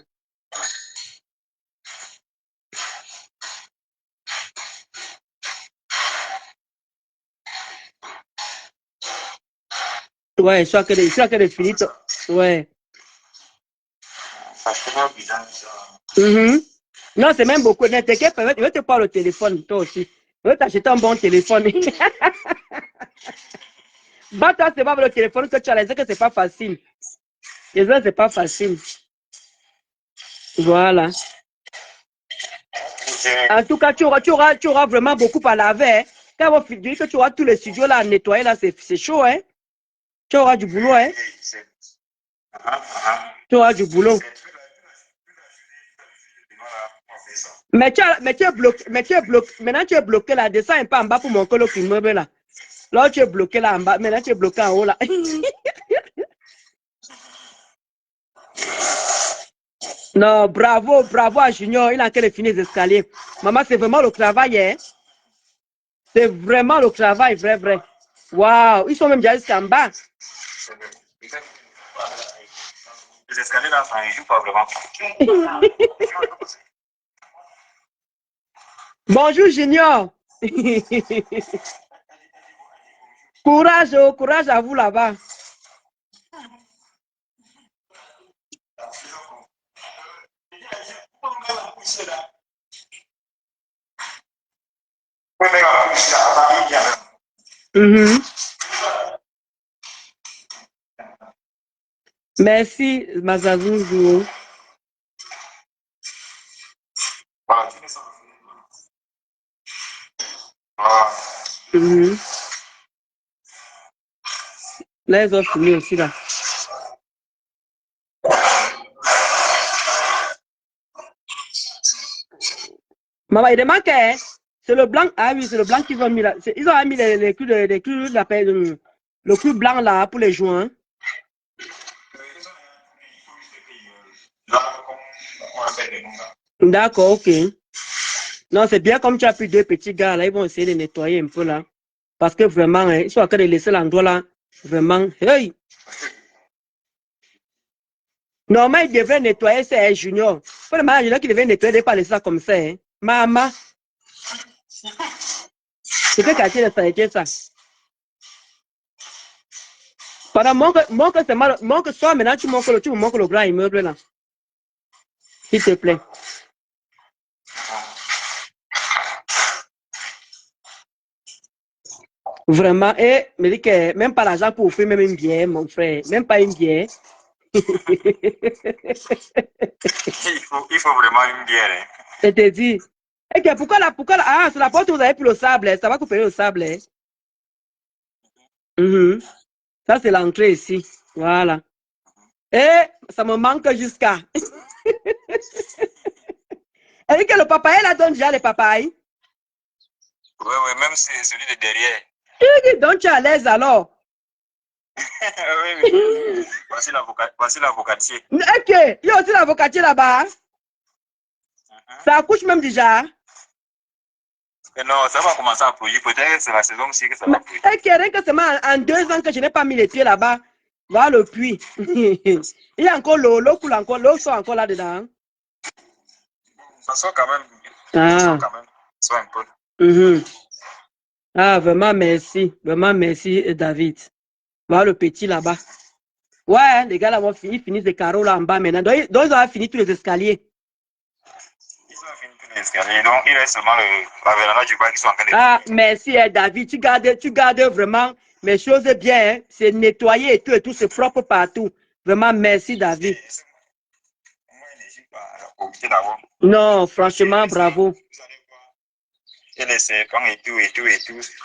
Ouais, soit que les finis. Ouais. Non, c'est même beaucoup. Ne t'inquiète pas, je vais te prendre le téléphone, toi aussi. Je vais t'acheter un bon téléphone. Bah, toi, c'est pas le téléphone que tu as laissé, que c'est pas facile. Les autres, c'est pas facile. Voilà. En tout cas, tu auras vraiment beaucoup à laver. Hein. Quand on finit que tu auras tous les studios là à nettoyer, là, c'est chaud, hein. Tu auras du boulot, hein. Tu auras du boulot. Mais tu es bloqué, maintenant tu es bloqué là, descends un peu en bas pour monter l'autre immeuble là. Là tu es bloqué là en bas, maintenant tu es bloqué en haut là. Non, bravo à Junior, il a qu'à finir les escaliers. Maman, c'est vraiment le travail, hein. C'est vraiment le travail, vrai. Waouh, ils sont même déjà jusqu'en bas. Les escaliers là, ça ne joue pas vraiment. Bonjour Junior. Courage à vous là-bas. Merci, Mazazou. Là, ils ont fini aussi là. Maman, il demande que c'est le blanc. Ah oui, c'est le blanc qu'ils ont mis là. Ils ont mis les clous, le clou blanc là pour les joints. D'accord, ok. Non, c'est bien comme tu as pris deux petits gars là, ils vont essayer de nettoyer un peu là. Parce que vraiment, hein, ils sont en train de laisser l'endroit là. Vraiment, hey! Normalement, il devrait nettoyer, c'est Junior. Pour le moment, Junior qui devait nettoyer, il ne pas laisser ça comme ça. Hein. Maman. C'est que quartier de sanité, ça. Pendant montre soit maintenant, tu me montres le grand immeuble là. S'il te plaît. Vraiment, et me dit que même pas l'argent pour offrir même une bière, mon frère. Même pas une bière. Il faut vraiment une bière. Hein. Je te dis. Et que pourquoi là, ah, c'est la porte où vous avez pris le sable, ça va couper le sable. Hein. Ça, c'est l'entrée ici. Voilà. Et ça me manque jusqu'à. Et que le papaye, là, donne déjà les papayes. Oui, même c'est celui de derrière. Donc, tu es à l'aise alors. Oui. Voici l'avocatier. Ok, il y a aussi l'avocatier là-bas. Ça accouche même déjà. Et non, ça va commencer à produire. Peut-être que c'est la saison-ci que ça va produire. Ok, rien que seulement en 2 ans que je n'ai pas mis les pieds là-bas. Voilà le puits. Il y a encore l'eau coule encore, l'eau sort encore là-dedans. Ça sort quand même. Ah. Ça sort un peu. Ah, vraiment merci. Vraiment merci, David. Voilà le petit là-bas. Ouais, les gars là, ils finissent les carreaux là en bas maintenant. Donc, ils ont fini tous les escaliers. Ils ont fini tous les escaliers. Donc, il reste seulement la véranda du bas qui sont en train de... Ah, merci, David. Tu gardes vraiment mes choses bien. Hein. C'est nettoyé et tout, c'est propre partout. Vraiment, merci, David. Non, franchement, bravo. Et les serpents et tout.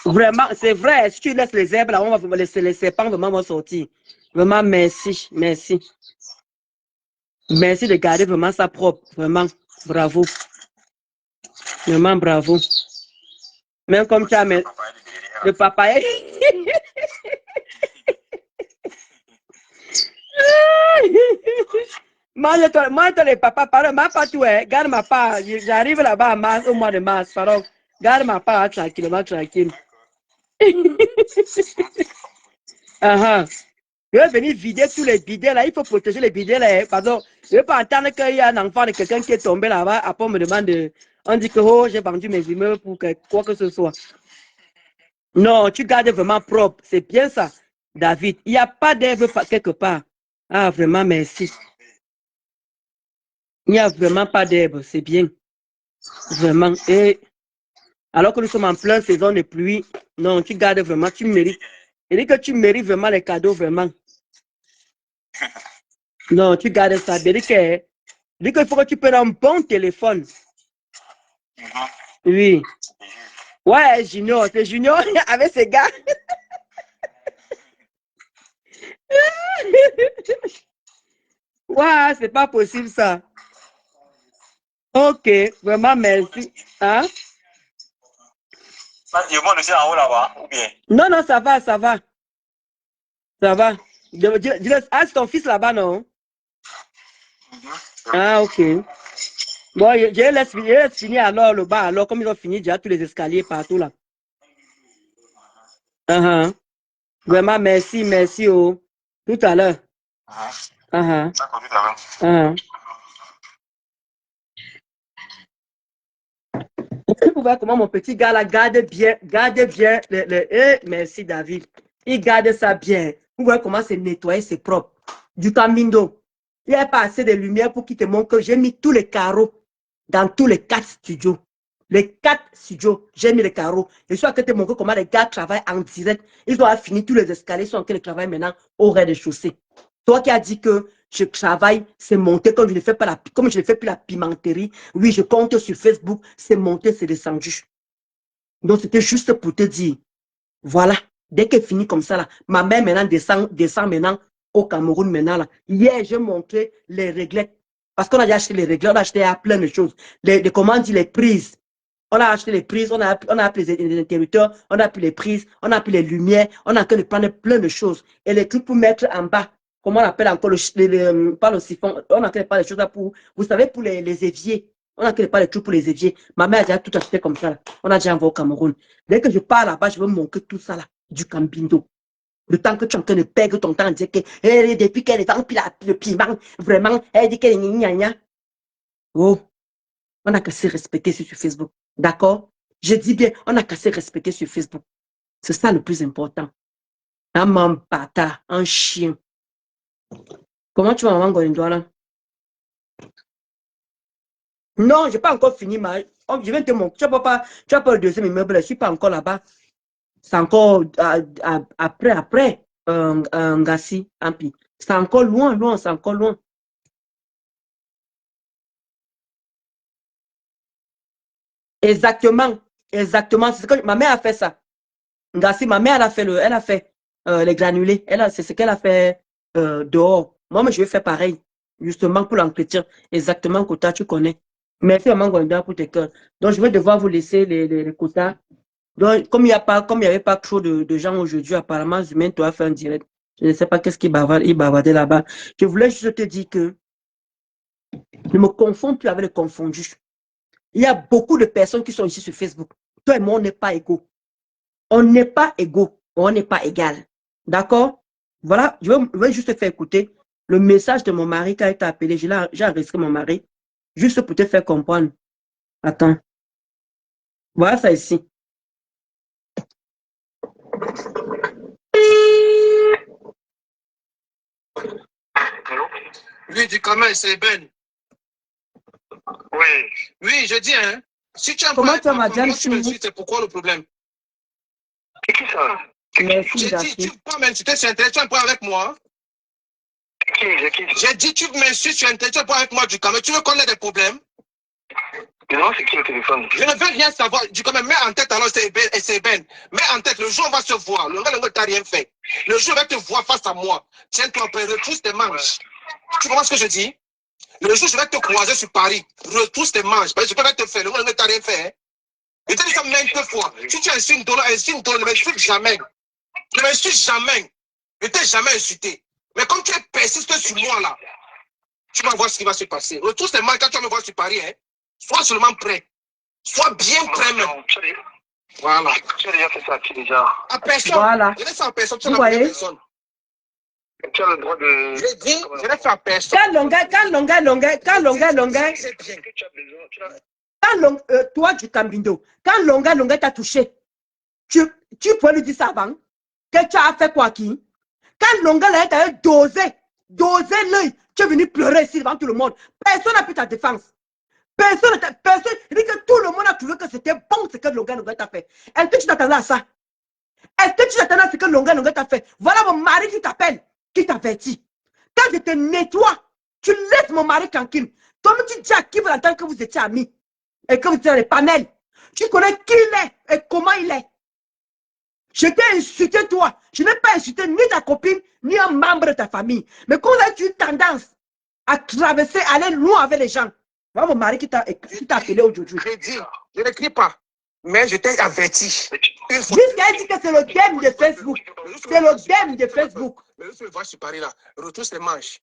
Vraiment, c'est vrai. Si tu laisses les herbes là, on va laisser les serpents vraiment vont sortir. Vraiment, merci. Merci de garder vraiment ça propre. Vraiment, bravo. Vraiment, bravo. Même comme tu as le papaye. Moi, les papas, pardon, ma part, tout est. Garde ma part. J'arrive là-bas en mars, au mois de mars. Pardon. Garde ma part tranquillement, tranquille. Je vais venir vider tous les bidets là. Il faut protéger les bidets là. Pardon. Je ne veux pas entendre qu'il y a un enfant de quelqu'un qui est tombé là-bas. Après, on me demande on dit que oh, j'ai vendu mes immeubles pour quoi que ce soit. Non, tu gardes vraiment propre. C'est bien ça, David. Il n'y a pas d'herbe quelque part. Ah, vraiment, merci. Il n'y a vraiment pas d'herbe. C'est bien. Vraiment. Et alors que nous sommes en pleine saison de pluie, non, tu gardes vraiment, tu mérites. Il dit que tu mérites vraiment les cadeaux, vraiment. Non, tu gardes ça. Il dit qu'il faut que tu prennes un bon téléphone. Oui. Ouais, Junior, c'est Junior avec ses gars. Ouais, c'est pas possible ça. Ok, vraiment merci. Hein? Je monte aussi en haut là-bas, ou bien? Non, ça va. Ça va. Ah, c'est ton fils là-bas, non? Ah, ok. Bon, je laisse finir alors le bas, alors comme ils ont fini déjà tous les escaliers partout là. Vraiment, merci, oh. Tout à l'heure. D'accord, tout à l'heure. Vous voyez comment mon petit gars là garde bien. Merci David. Il garde ça bien. Vous voyez comment c'est nettoyé, c'est propre. Du camindo. Il n'y a pas assez de lumière pour qu'il te montre que j'ai mis tous les carreaux dans tous les 4 studios. Les 4 studios, j'ai mis les carreaux. Je suis en train de te montrer comment les gars travaillent en direct. Ils ont fini tous les escaliers, ils sont en train de travailler maintenant au rez-de-chaussée. Toi qui as dit que je travaille, c'est monté comme je ne fais pas comme je ne fais plus la pimenterie. Oui, je compte sur Facebook, c'est monté, c'est descendu. Donc c'était juste pour te dire, voilà, dès qu'elle finit comme ça là, ma mère maintenant descend maintenant au Cameroun maintenant là. Hier, j'ai montré les réglettes. Parce qu'on a déjà acheté les réglettes, on a acheté plein de choses. Comment on dit, les prises. On a acheté les prises, on a appelé les interrupteurs, on a appelé les prises, on a appelé les lumières, on a de prendre plein de choses. Et les trucs pour mettre en bas, comment on appelle encore pas le siphon, on a pas les choses là pour, vous savez, pour les éviers. On a pas les trucs pour les éviers. Ma mère a déjà tout acheté comme ça. Là. On a déjà envoyé au Cameroun. Dès que je pars là-bas, je veux montrer tout ça là, du cambindo. Le temps que tu es en train de perdre ton temps, dire que depuis qu'elle est en le piment, vraiment, elle dit qu'elle est gna. Oh, on a qu'à se respecter sur Facebook. D'accord? Je dis bien, on a qu'à se respecter sur Facebook. C'est ça le plus important. Un mambata, un chien. Comment tu vas, maman Golindoa là? Non, je n'ai pas encore fini. Je viens de te montrer. Tu n'as pas le deuxième immeuble. Je ne suis pas encore là-bas. C'est encore après Ngassi, Ampi. C'est encore loin, c'est encore loin. Exactement. C'est ce que ma mère a fait ça. Ngassi, ma mère, elle a fait les granulés. C'est ce qu'elle a fait dehors. Moi, je vais faire pareil. Justement pour l'entretien. Exactement, Kota, tu connais. Merci, maman Gwenda, pour tes cœurs. Donc, je vais devoir vous laisser les quotas. Donc, comme il n'y avait pas trop de gens aujourd'hui, apparemment, Zumain, tu as fait un direct. Je ne sais pas qu'est-ce qu'il bavardait là-bas. Je voulais juste te dire que ne me confonds plus avec les confondus. Il y a beaucoup de personnes qui sont ici sur Facebook. Toi et moi, on n'est pas égaux. On n'est pas égaux. On n'est pas égal. D'accord? Voilà, je vais juste te faire écouter le message de mon mari quand il t'a appelé. J'ai enregistré mon mari. Juste pour te faire comprendre. Attends. Voilà ça ici. Oui, du Kamel, c'est Ben. Oui. Oui, je dis, hein. Si tu as Comment tu as ma Diane tu m'insultes, c'est pourquoi le problème? C'est qui ça? Merci, J'ai dit, tu peux m'insulter sur Internet, tu as un problème avec moi? J'ai dit, tu m'insultes sur Internet, tu as un problème avec moi, du Kamel. Tu veux qu'on ait des problèmes? Non, c'est qui le téléphone? Je ne veux rien savoir. Du Kamel, mets en tête alors, c'est Ben. Mets en tête, le jour on va se voir. Le gars t'as rien fait. Le jour on va te voir face à moi. Tiens-toi, retrousse tes manches. Ouais. Tu comprends ce que je dis? Le jour je vais te croiser sur Paris, retrousse tes manches. Parce que je peux pas te faire. Le gars t'as rien fait. Hein? Je te dis ça maintes fois. Si tu insultes, ne m'insulte jamais. Ne m'insulte jamais. Je t'ai jamais insulté. Mais comme tu es persiste sur moi là, tu vas voir ce qui va se passer. Retrousse tes manches quand tu vas me voir sur Paris. Hein? Sois seulement prêt. Sois bien prêt même. Voilà. Tu as déjà fait ça, tu déjà. À personne. Voilà. Je l'ai fait à personne. Tu vous as voyez? personne. Tu as le droit de. Je dis, je l'ai fait à personne. Quand toi du Cambindo, quand Longa t'a touché, tu peux lui dire ça avant que tu as fait quoi qui? Quand Longa t'a dosé l'œil, tu es venu pleurer ici devant tout le monde. Personne n'a pu ta défense. Personne, dit que tout le monde a trouvé que c'était bon ce que Longa t'a fait. Est-ce que tu t'attendais à ça? Est-ce que tu t'attendais à ce que Longa t'a fait? Voilà mon mari qui t'appelle, qui t'avertit. Quand je te nettoie, tu laisses mon mari tranquille. Comme tu dis à qui vous entendre que vous étiez amis et que vous étiez dans les panels. Tu connais qui il est et comment il est. Je t'ai insulté toi. Je n'ai pas insulté ni ta copine, ni un membre de ta famille. Mais quand tu as une tendance à traverser, aller loin avec les gens. Voilà mon mari qui t'a appelé aujourd'hui. Je n'écris pas. Mais je t'ai averti. Jusqu'à dit que c'est le game de Facebook. C'est le game de Facebook. Mais je vois sur Paris là. Retrousse les manches.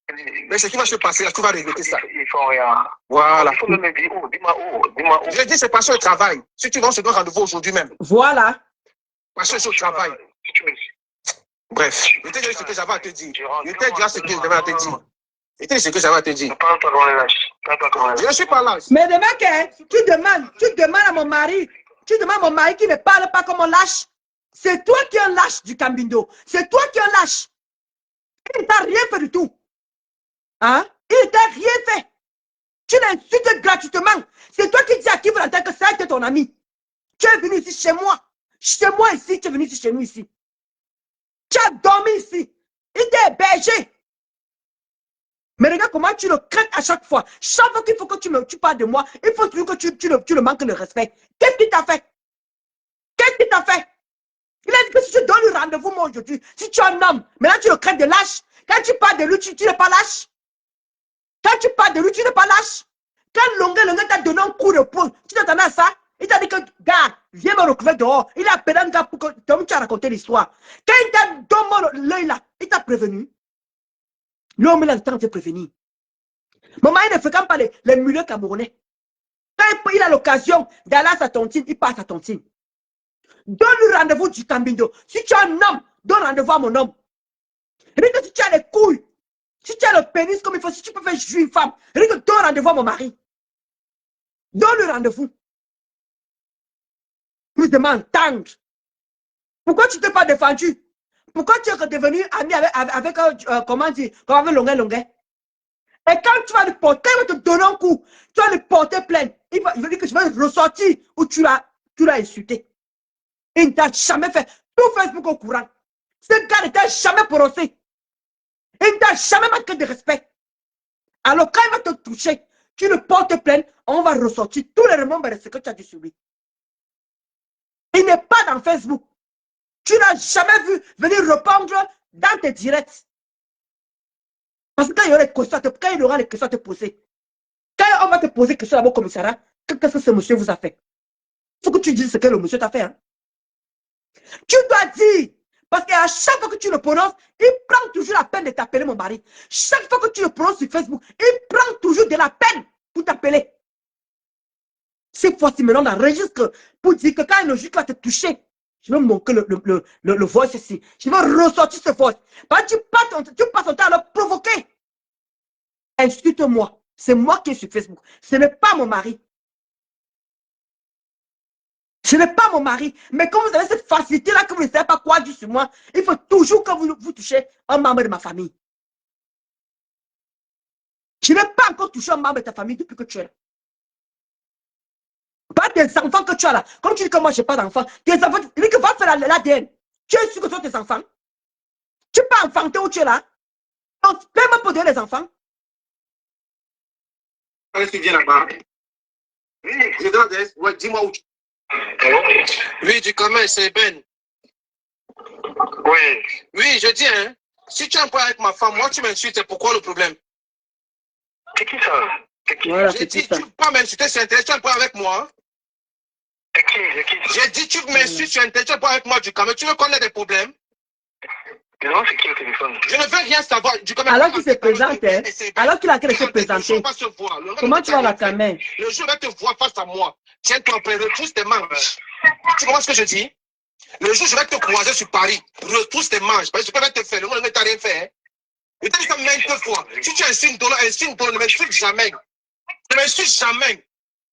Mais ce qui va se passer là, tu vas regretter ça. Ils font rien. Voilà. Il faut me dire où. Dis-moi où. Je dis c'est parce que je travaille. Si tu vas, on se donne rendez-vous aujourd'hui même. Voilà. Parce que je travaille. Bref. Je t'ai dit ce que j'avais à te dire. Je t'ai dit ce que j'avais à te dire. Je t'ai dit ce que j'avais à te dire. Je ne suis pas lâche. Mais demain, tu demandes à mon mari. Tu demandes à mon mari qui ne parle pas comme on lâche. C'est toi qui es un lâche du Cambindo. C'est toi qui es un lâche. Il ne t'a rien fait du tout. Hein? Il ne t'a rien fait. Tu l'insultes gratuitement. C'est toi qui dis à qui vous entendez que ça a été ton ami. Tu es venu ici chez moi. Chez moi ici, tu es venu ici chez nous ici. Tu as dormi ici. Il t'a hébergé. Mais regarde comment tu le crains à chaque fois. Chaque fois qu'il faut que tu parles de moi, il faut toujours que tu le manques de respect. Qu'est-ce qu'il t'a fait? Qu'est-ce qu'il t'a fait? Il a dit que si tu donnes le rendez-vous, moi, aujourd'hui, si tu es un homme, maintenant tu le crées de lâche. Quand tu parles de lui, tu n'es pas lâche. Quand tu parles de lui, tu n'es pas lâche. Quand Longa t'a donné un coup de poing, tu t'attendais à ça? Il t'a dit que, gars, viens me recouvrir dehors. Il a appelé un gars pour que tu as raconté l'histoire. Quand il t'a donné l'œil là, il t'a prévenu. L'homme, il a le temps de te prévenir. Maman, il ne fréquente pas les mulets camerounais. Quand il a l'occasion d'aller à sa tontine, il passe à tontine. Donne-lui rendez-vous du Cambindo. Si tu es un homme, donne rendez-vous à mon homme. Regarde que si tu as les couilles, si tu as le pénis comme il faut, si tu peux faire jouir une femme, regarde, donne rendez-vous à mon mari. Donne-lui rendez-vous. Il demande tendre. Pourquoi tu ne t'es pas défendu? Pourquoi tu es redevenu ami avec comment dire, comme avec Longuet? Et quand tu vas le porter, il va te donner un coup. Tu vas le porter plein. Il va dire que je vais ressortir où tu l'as insulté. Il ne t'a jamais fait. Tout Facebook au courant. Ce gars ne t'a jamais brossé. Il ne t'a jamais manqué de respect. Alors quand il va te toucher, tu le portes plein, on va ressortir tous les remembres de ce que tu as dit sur lui. Il n'est pas dans Facebook. Tu n'as jamais vu venir répondre dans tes directs. Parce que quand il y aura les questions à te poser, quand on va te poser question là-bas au commissariat. Qu'est-ce que ce monsieur vous a fait? Il faut que tu dises ce que le monsieur t'a fait. Hein. Tu dois dire. Parce qu'à chaque fois que tu le prononces, il prend toujours la peine de t'appeler mon mari. Chaque fois que tu le prononces sur Facebook, il prend toujours de la peine pour t'appeler. Cette fois-ci, maintenant, on enregistre pour dire que quand le juge va te toucher, je vais montrer le voice ici. Je vais ressortir ce voice. Parce que tu passes ton temps à le provoquer. Insulte-moi. C'est moi qui est sur Facebook. Ce n'est pas mon mari. Ce n'est pas mon mari. Mais comme vous avez cette facilité-là que vous ne savez pas quoi dire sur moi, il faut toujours que vous touchez un membre de ma famille. Je n'ai pas encore touché un membre de ta famille depuis que tu es là. Pas des enfants que tu as là. Comme tu dis que moi, je n'ai pas d'enfants. Tes enfants, tu dis que va faire l'ADN. Tu es sûr que ce sont tes enfants? Tu peux enfanter où tu es là? Donc, paie-moi pour donner les enfants. Tu viens là-bas. Oui, dis-moi où tu... Oui, du commun, c'est Ben. Oui. Oui, je dis, hein, si tu es un peu avec ma femme, moi tu m'insultes, c'est pourquoi le problème? C'est qui ça? Voilà, j'ai dit, tu ne peux pas m'insulter sur Internet, tu es un peu avec moi. C'est qui? J'ai dit, tu m'insultes sur Internet, tu es un peu avec moi du commun, tu veux qu'on ait des problèmes? Non, c'est qui le téléphone? Je ne veux rien savoir. Du commun. Alors qu'il se présente, hein, alors qu'il a qu'à se présenter. Comment tu vas la caméra? Le jour va te voir face à moi. Tiens-toi prêt, retrousse tes manches. Tu comprends ce que je dis? Le jour, je vais te croiser sur Paris. Retrousse tes manches. Parce que je peux pas te faire. Le monde ne t'a rien fait. Hein. Je t'ai dit ça maintes fois. Si tu insultes $1, ne m'insulte jamais. Ne m'insulte jamais.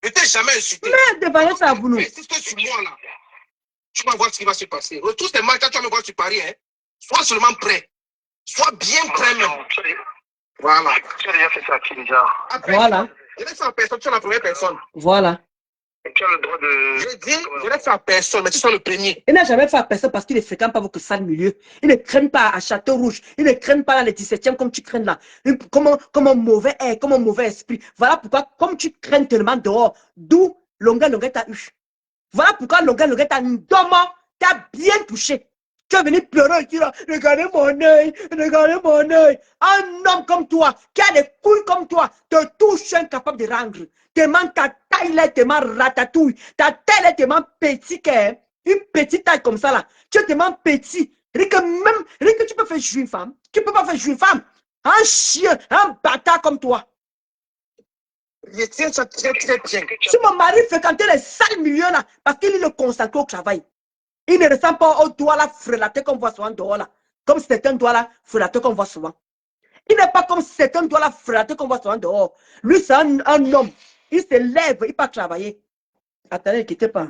Je t'ai jamais insulté. Mais devant ça, vous nous. Mais c'est ce que sur moi là. Tu vas voir ce qui va se passer. Retrousse tes manches quand tu vas me voir sur Paris. Hein. Sois seulement prêt. Sois bien prêt même. Voilà. Tu as déjà fait ça qui déjà? Voilà. Je l'ai fait en personne. Tu es la première personne. Voilà. Et tu as le droit de... Je dis, je l'ai fait à personne, mais tu sois le premier. Il n'a jamais fait à personne parce qu'il ne fréquente pas votre sale milieu. Il ne craigne pas à Château-Rouge. Il ne craigne pas dans les 17e comme tu crains là. Comme un mauvais air, comme un mauvais esprit. Voilà pourquoi, comme tu crains tellement dehors, d'où Longa t'a eu. Voilà pourquoi Longa t'a dormant, t'a bien touché. Tu es venu pleurer, tu dis, regardez mon œil, regardez mon œil. Un homme comme toi, qui a des couilles comme toi, te touche incapable de rendre. Tellement ta taille est tellement ratatouille, ta taille est tellement petite, une petite taille comme ça là. Tu es tellement petit. Rien que tu peux faire jouer une femme. Tu ne peux pas faire jouer une femme. Un chien, un bâtard comme toi. Je tiens ça très très bien. Si mon mari fréquentait les sales milieux là, parce qu'il est le consacré au travail. Il ne ressemble pas au doigt là frelaté qu'on voit souvent dehors là. Comme certains doigts là frelatés qu'on voit souvent. Il n'est pas comme certains doigts là frelatés qu'on voit souvent dehors. Lui, c'est un homme. Il se lève, il part travailler. Attendez, ne quittez pas.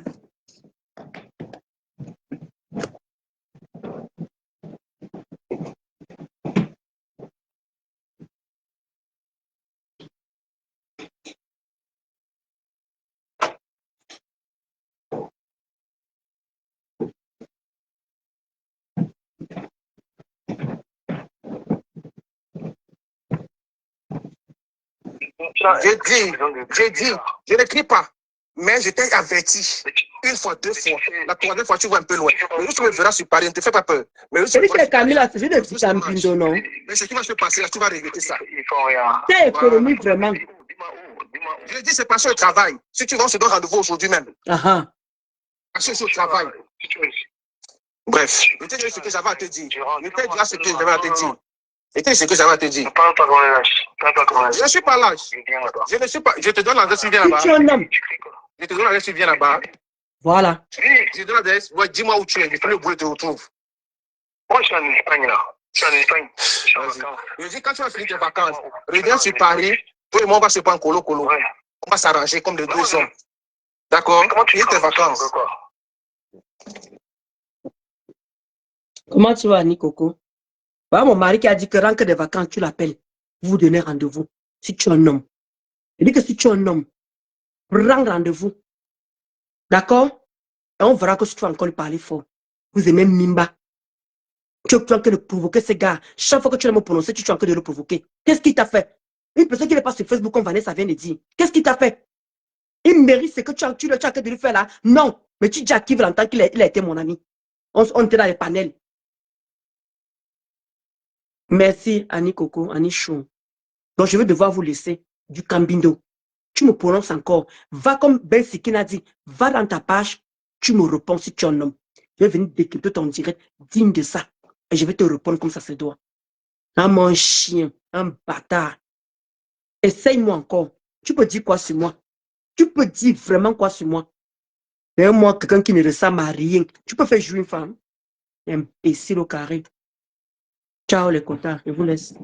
J'ai dit, je n'écris pas, mais je t'ai averti. Une fois, deux fois. La troisième fois, tu vois un peu loin. Mais tu me verras sur Paris, ne te fais pas peur. Mais c'est Camilla, c'est des petits campindo, non? Mais ce qui va se passer là, tu vas regretter ça. C'est économie vraiment. Je dis, c'est parce que le travail. Si tu vas, on se donne rendez-vous aujourd'hui même. Parce que c'est au travail. Bref, je t'ai dit ce que j'avais à te dire. Je t'ai dit ce que j'avais à te dire. C'était ce que j'avais à te dire. Je ne suis pas lâche. Je ne suis pas. Je te donne l'adresse, tu viens là-bas. Je te donne l'adresse, tu viens là-bas. Voilà. Je te donne l'adresse. Ouais, dis-moi où tu es. Je fais le boulot, te retrouve. Moi, je suis en Espagne là. Je suis en Espagne. Je dis, quand tu vas finir tes vacances, reviens sur Paris. Toi et moi, on va se prendre colo-colo. On va s'arranger comme des deux hommes. D'accord? Comment tu finis tes vacances? Comment tu vas, Nikoko? Voilà mon mari qui a dit que rentre des vacances, tu l'appelles. Vous donnez rendez-vous. Si tu es un homme. Il dit que si tu es un homme, prends rendez-vous. D'accord? Et on verra que si tu vas encore lui parler fort. Vous aimez Mimba. Tu es en train de provoquer ces gars. Chaque fois que tu vas me prononcer, tu es en train de le provoquer. Qu'est-ce qu'il t'a fait? Une personne qui n'est pas sur Facebook, comme Vanessa vient de dire. Qu'est-ce qu'il t'a fait? Il mérite ce que tu as en train de lui faire là? Non. Mais tu dis à qui veut l'entendre qu'il a été mon ami. On était dans les panels. Merci, Annie Coco, Annie Chou. Donc, je vais devoir vous laisser du cambindo. Tu me prononces encore. Va comme Ben Sikin a dit, va dans ta page, tu me réponds si tu es un homme. Je vais venir décrypter ton direct digne de ça. Et je vais te répondre comme ça se doit. Un chien, un bâtard. Essaye-moi encore. Tu peux dire quoi sur moi? Tu peux dire vraiment quoi sur moi? Mais moi, quelqu'un qui ne ressemble à rien. Tu peux faire jouer une femme? Imbécile au carré. Ciao les contents, je vous laisse.